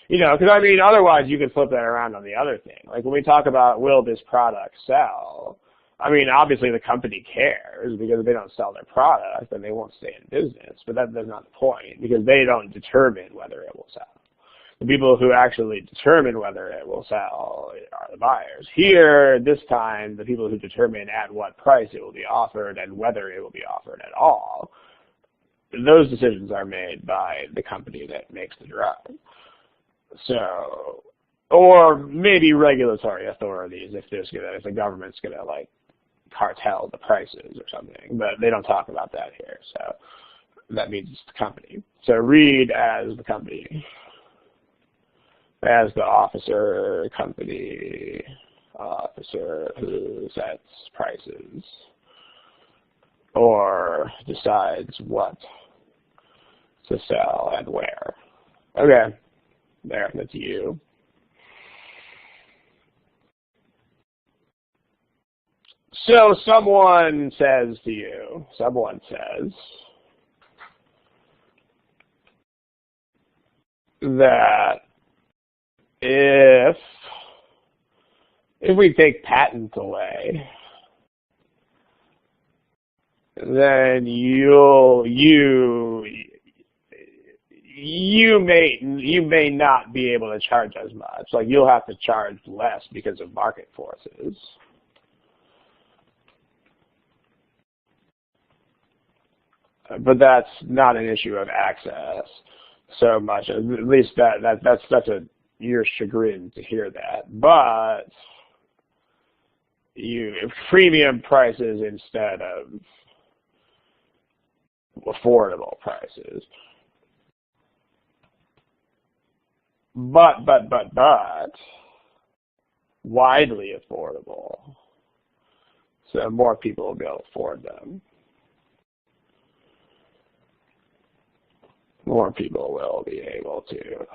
Because I mean, otherwise you could flip that around on the other thing. Like when we talk about will this product sell, I mean, obviously the company cares because if they don't sell their product, then they won't stay in business. But that's not the point because they don't determine whether it will sell. The people who actually determine whether it will sell are the buyers. Here, this time, the people who determine at what price it will be offered and whether it will be offered at all, those decisions are made by the company that makes the drug. So, or maybe regulatory authorities if the government's gonna cartel the prices or something, but they don't talk about that here. So that means it's the company. So read as the company, as the company officer who sets prices or decides what to sell and where. Okay. There, that's you. So someone says that if we take patents away, then you may not be able to charge as much. Like you'll have to charge less because of market forces. But that's not an issue of access so much. At least that's your chagrin to hear that. But premium prices instead of affordable prices. But widely affordable. So more people will be able to afford them. More people will be able to.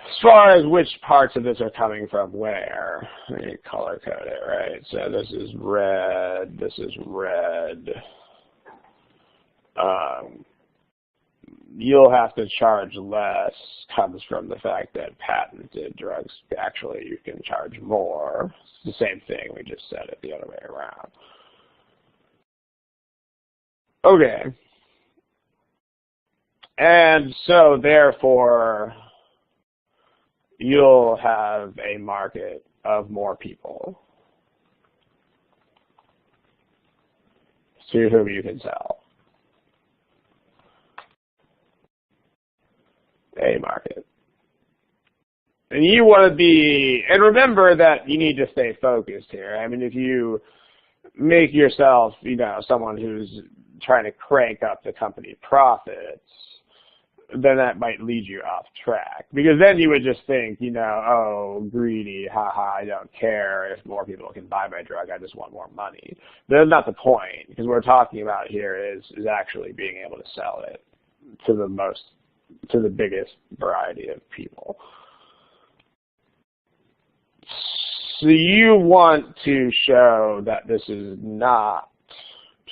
As far as which parts of this are coming from where, let me color code it, right? So this is red, this is red. You'll have to charge less comes from the fact that patented drugs, actually you can charge more. It's the same thing, we just said it the other way around. Okay. And so therefore, you'll have a market of more people to whom you can sell. A market. And you want to be, and remember that you need to stay focused here. I mean, if you make yourself, someone who's trying to crank up the company profits, then that might lead you off track. Because then you would just think, oh, greedy, haha, I don't care if more people can buy my drug, I just want more money. That's not the point, because what we're talking about here is actually being able to sell it to the biggest variety of people. So you want to show that this is not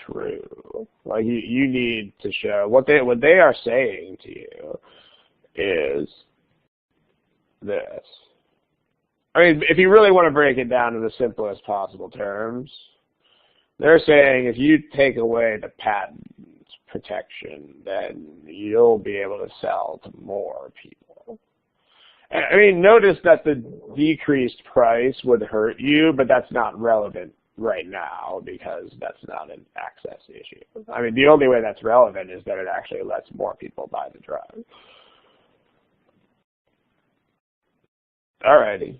true. Like you need to show what they are saying to you is this. I mean, if you really want to break it down to the simplest possible terms, they're saying if you take away the patent protection, then you'll be able to sell to more people. I mean, notice that the decreased price would hurt you, but that's not relevant right now because that's not an access issue. I mean, the only way that's relevant is that it actually lets more people buy the drug. Alrighty.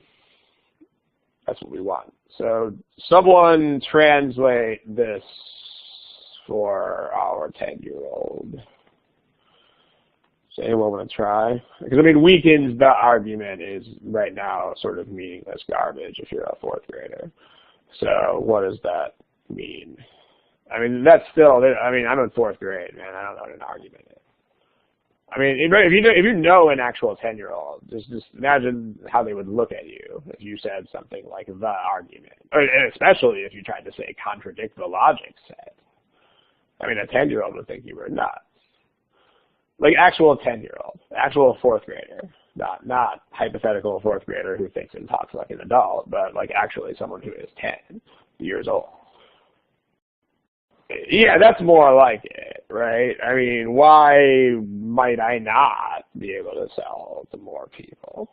That's what we want. So someone translate this for our 10-year-old. Does anyone want to try? Because, I mean, weakens the argument is right now sort of meaningless garbage if you're a fourth grader. So what does that mean? I mean, that's still, I mean, I'm in fourth grade, man. I don't know what an argument is. I mean, if you know an actual 10-year-old, just imagine how they would look at you if you said something like the argument, or especially if you tried to say contradict the logic set. I mean, a 10-year-old would think you were nuts. Like actual 10-year-old, actual fourth grader, not hypothetical fourth grader who thinks and talks like an adult, but like actually someone who is 10 years old. Yeah, that's more like it, right? I mean, why might I not be able to sell to more people?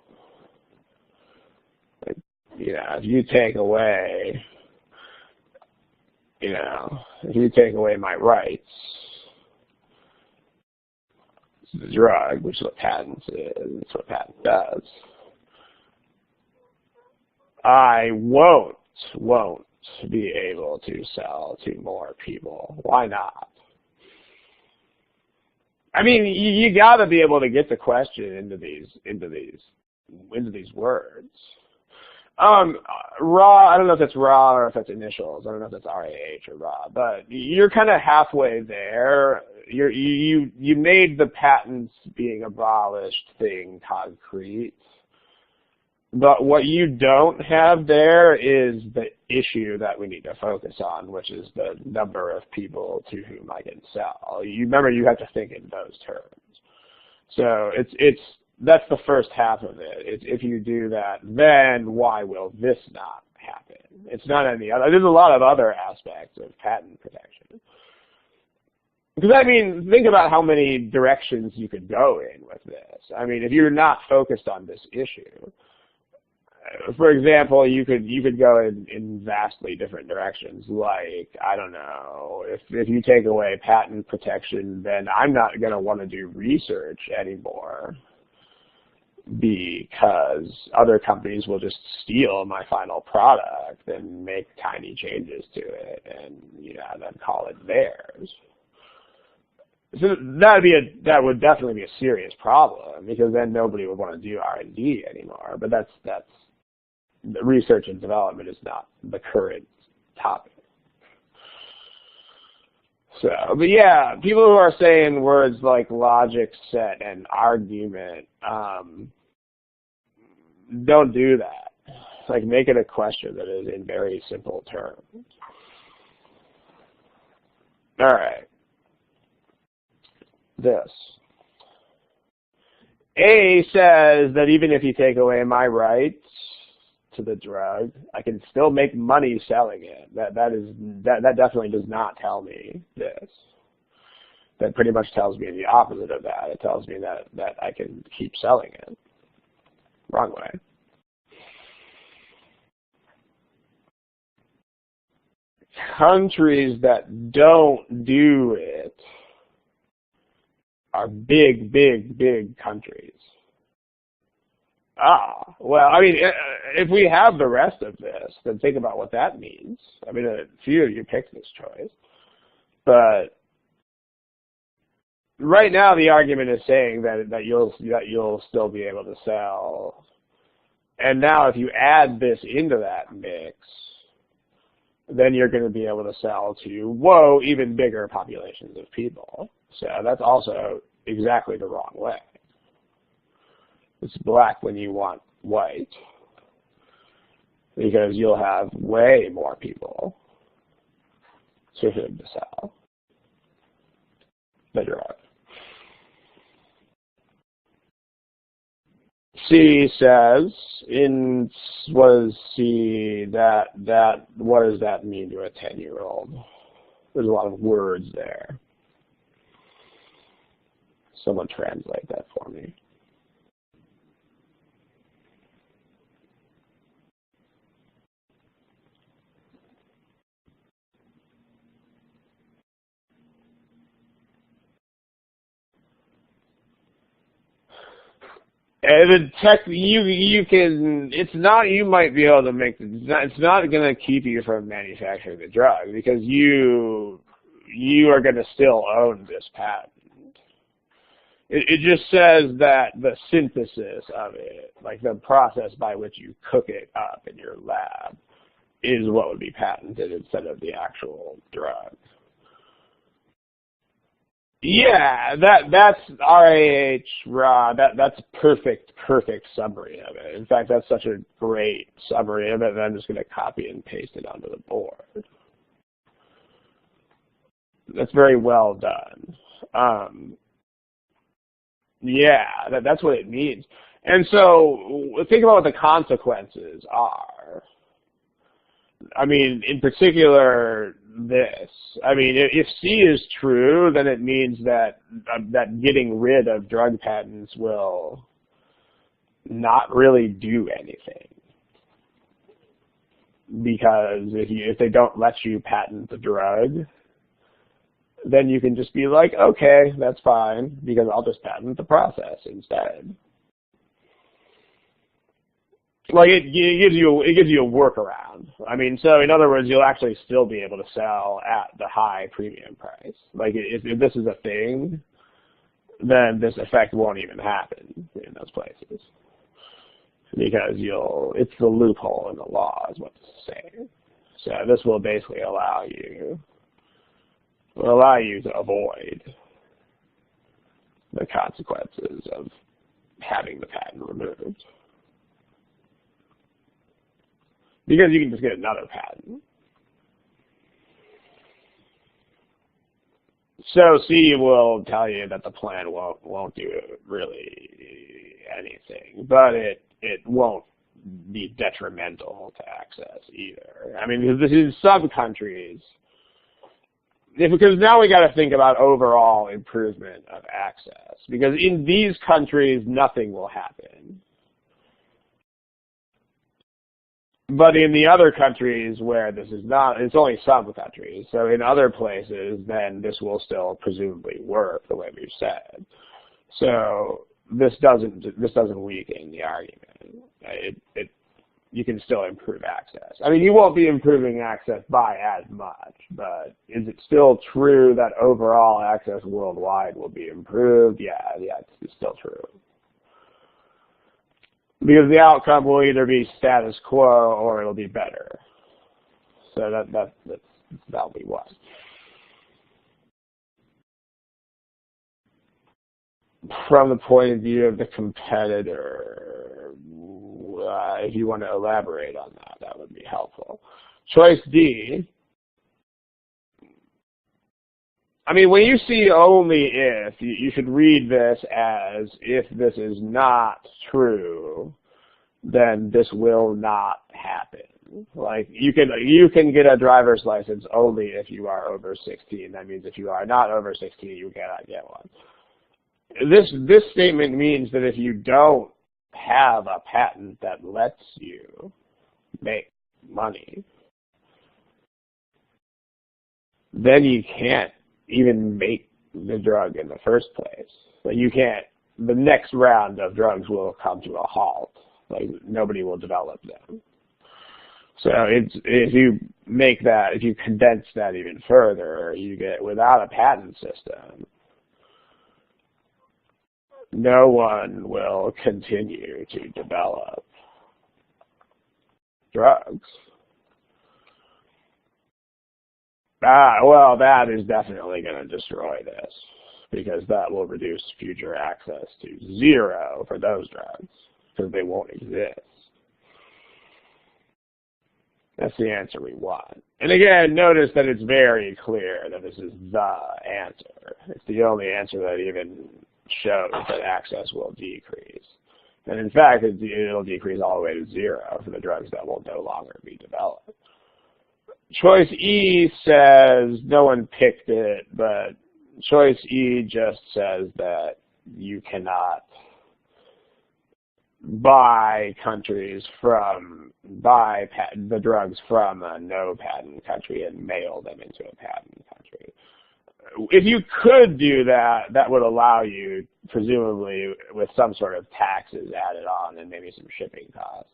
Like, you know, if you take away, my rights, the drug, which is what patents is, it's what patent does, I won't be able to sell to more people. Why not? I mean, you got to be able to get the question into these words. Raw. I don't know if that's raw or if that's initials. I don't know if that's RAH or raw, but you're kind of halfway there. You made the patents being abolished thing concrete. But what you don't have there is the issue that we need to focus on, which is the number of people to whom I can sell. You remember, you have to think in those terms. So that's the first half of it. It's if you do that, then why will this not happen? It's not any other. There's a lot of other aspects of patent protection. Because, I mean, think about how many directions you could go in with this. I mean, if you're not focused on this issue, for example, you could go in vastly different directions. Like, I don't know, if you take away patent protection, then I'm not going to want to do research anymore because other companies will just steal my final product and make tiny changes to it and, then call it theirs. So that would definitely be a serious problem because then nobody would want to do R&D anymore. But that's the research and development is not the current topic. So, but yeah, people who are saying words like logic set and argument, don't do that. Like, make it a question that is in very simple terms. All right. This. A says that even if you take away my rights to the drug, I can still make money selling it. That definitely does not tell me this. That pretty much tells me the opposite of that. It tells me that I can keep selling it. Wrong way. Countries that don't do it are big, big, big countries. Well, I mean, if we have the rest of this, then think about what that means. I mean, a few of you picked this choice. But right now the argument is saying that you'll still be able to sell. And now if you add this into that mix, then you're going to be able to sell to, even bigger populations of people. So that's also exactly the wrong way. It's black when you want white. because you'll have way more people to whom to sell the drug. C says, what does C, what does that mean to a 10-year-old? There's a lot of words there. Someone translate that for me. And you can, it's not, you might be able to make, it's not going to keep you from manufacturing the drug, because you are going to still own this patent. It just says that the synthesis of it, like the process by which you cook it up in your lab, is what would be patented instead of the actual drug. Yeah, that's RAH raw. That's perfect summary of it. In fact, that's such a great summary of it that I'm just going to copy and paste it onto the board. That's very well done. Yeah, that's what it means. And so think about what the consequences are. I mean, in particular, this. I mean, if C is true, then it means that getting rid of drug patents will not really do anything, because if they don't let you patent the drug, then you can just be like, okay, that's fine, because I'll just patent the process instead. Like it gives you a workaround. I mean, so in other words, you'll actually still be able to sell at the high premium price. Like if this is a thing, then this effect won't even happen in those places, because it's the loophole in the law is what this is saying. So this will basically allow you to avoid the consequences of having the patent removed. Because you can just get another patent. So C will tell you that the plan won't do really anything, but it won't be detrimental to access either. I mean, this is some countries. Because now we got to think about overall improvement of access. Because in these countries, nothing will happen. But in the other countries where this is not, it's only some countries. So in other places, then this will still presumably work the way we've said. So this doesn't weaken the argument. You can still improve access. I mean, you won't be improving access by as much, but is it still true that overall access worldwide will be improved? Yeah, it's still true. Because the outcome will either be status quo or it'll be better. So that'll be what. From the point of view of the competitor, if you want to elaborate on that, that would be helpful. Choice D. I mean, when you see only if, you should read this as if this is not true, then this will not happen. Like you can get a driver's license only if you are over 16. That means if you are not over 16, you cannot get one. This statement means that if you don't have a patent that lets you make money, then you can't even make the drug in the first place. Like you can't, the next round of drugs will come to a halt. Like nobody will develop them. So if you make that, if you condense that even further, you get, without a patent system, no one will continue to develop drugs. Well, that is definitely going to destroy this, because that will reduce future access to zero for those drugs, because they won't exist. That's the answer we want. And again, notice that it's very clear that this is the answer. It's the only answer that even shows that access will decrease. And in fact, it'll decrease all the way to 0 for the drugs that will no longer be developed. Choice E says, no one picked it, but choice E just says that you cannot buy the drugs from a no patent country and mail them into a patent country. If you could do that, that would allow you, presumably with some sort of taxes added on and maybe some shipping costs,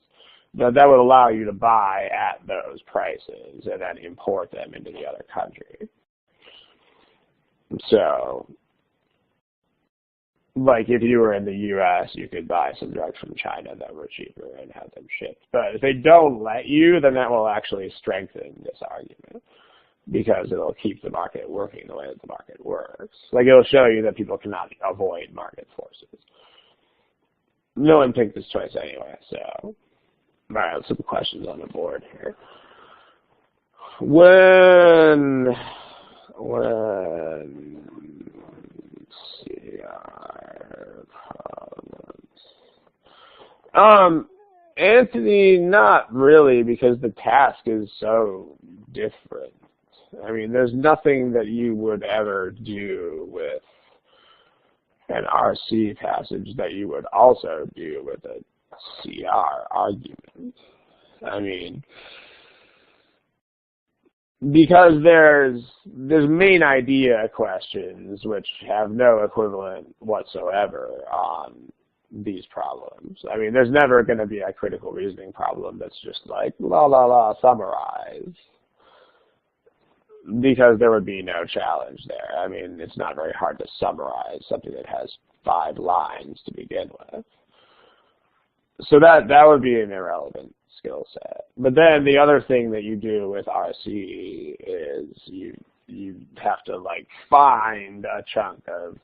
but that would allow you to buy at those prices and then import them into the other country. So, like if you were in the U.S., you could buy some drugs from China that were cheaper and have them shipped. But if they don't let you, then that will actually strengthen this argument, because it'll keep the market working the way that the market works. Like it'll show you that people cannot avoid market forces. No one picked this choice anyway, so. All right, some questions on the board here. When Anthony, not really, because the task is so different. I mean, there's nothing that you would ever do with an RC passage that you would also do with a CR argument. I mean, because there's main idea questions which have no equivalent whatsoever on these problems. I mean, there's never going to be a critical reasoning problem that's just like, la la la, summarize, because there would be no challenge there. I mean, it's not very hard to summarize something that has 5 lines to begin with. So that would be an irrelevant skill set. But then the other thing that you do with RC is you have to like find a chunk of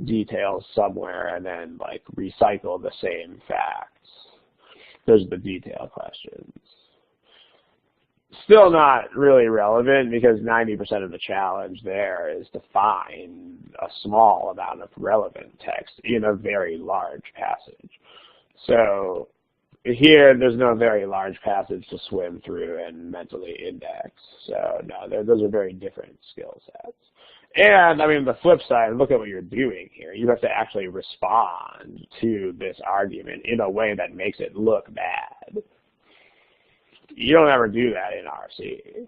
details somewhere and then like recycle the same facts. Those are the detail questions. Still not really relevant, because 90% of the challenge there is to find a small amount of relevant text in a very large passage. So here, there's no very large passage to swim through and mentally index. So no, those are very different skill sets. And I mean, the flip side, look at what you're doing here. You have to actually respond to this argument in a way that makes it look bad. You don't ever do that in RC.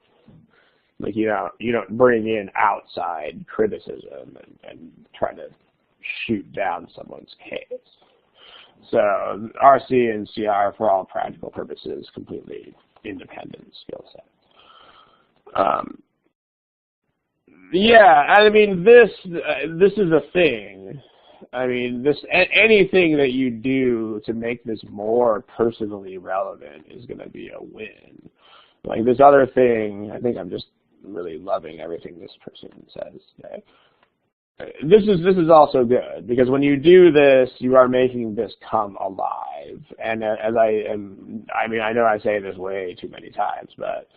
Like you don't bring in outside criticism and try to shoot down someone's case. So RC and CR, for all practical purposes, completely independent skill sets. Yeah, I mean, this is a thing. I mean, anything that you do to make this more personally relevant is going to be a win. Like this other thing, I think I'm just really loving everything this person says today. This is also good, because when you do this, you are making this come alive. And as I know I say this way too many times, but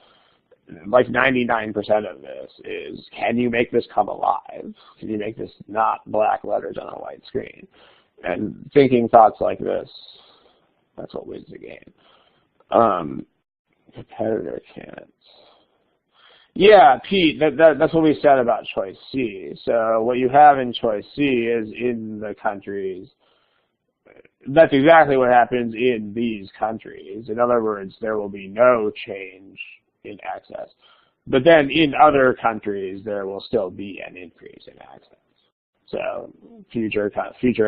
like 99% of this is, can you make this come alive? Can you make this not black letters on a white screen? And thinking thoughts like this, that's what wins the game. Competitor can't. Yeah, Pete, that's what we said about choice C. So what you have in choice C is in the countries. That's exactly what happens in these countries. In other words, there will be no change in access. But then in other countries, there will still be an increase in access. So future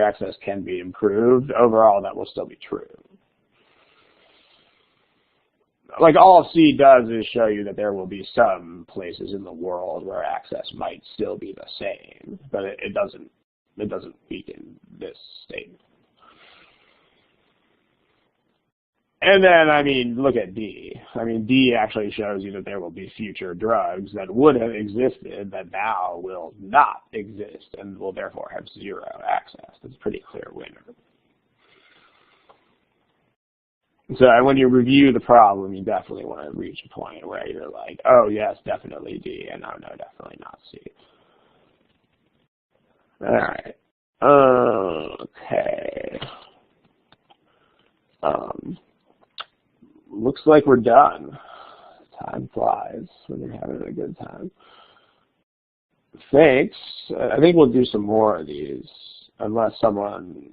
access can be improved. Overall, that will still be true. Like all C does is show you that there will be some places in the world where access might still be the same, but it doesn't weaken this statement. And then, I mean, look at D. I mean, D actually shows you that there will be future drugs that would have existed that now will not exist and will therefore have 0 access. That's a pretty clear winner. So when you review the problem, you definitely want to reach a point where you're like, oh yes, definitely D, and oh no, definitely not C. All right. Okay. Looks like we're done. Time flies when you're having a good time. Thanks. I think we'll do some more of these, unless someone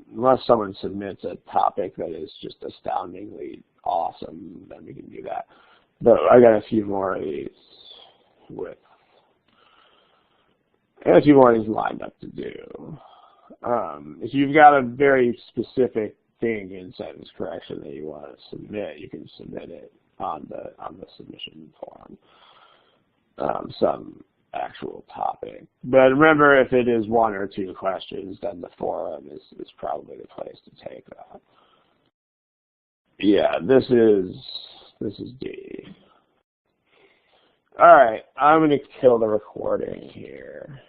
submits a topic that is just astoundingly awesome, then we can do that. But I got a few more of these lined up to do. If you've got a very specific thing in sentence correction that you want to submit, you can submit it on the submission form. Some actual topic. But remember, if it is one or two questions, then the forum is probably the place to take that. Yeah, this is D. All right, I'm going to kill the recording here.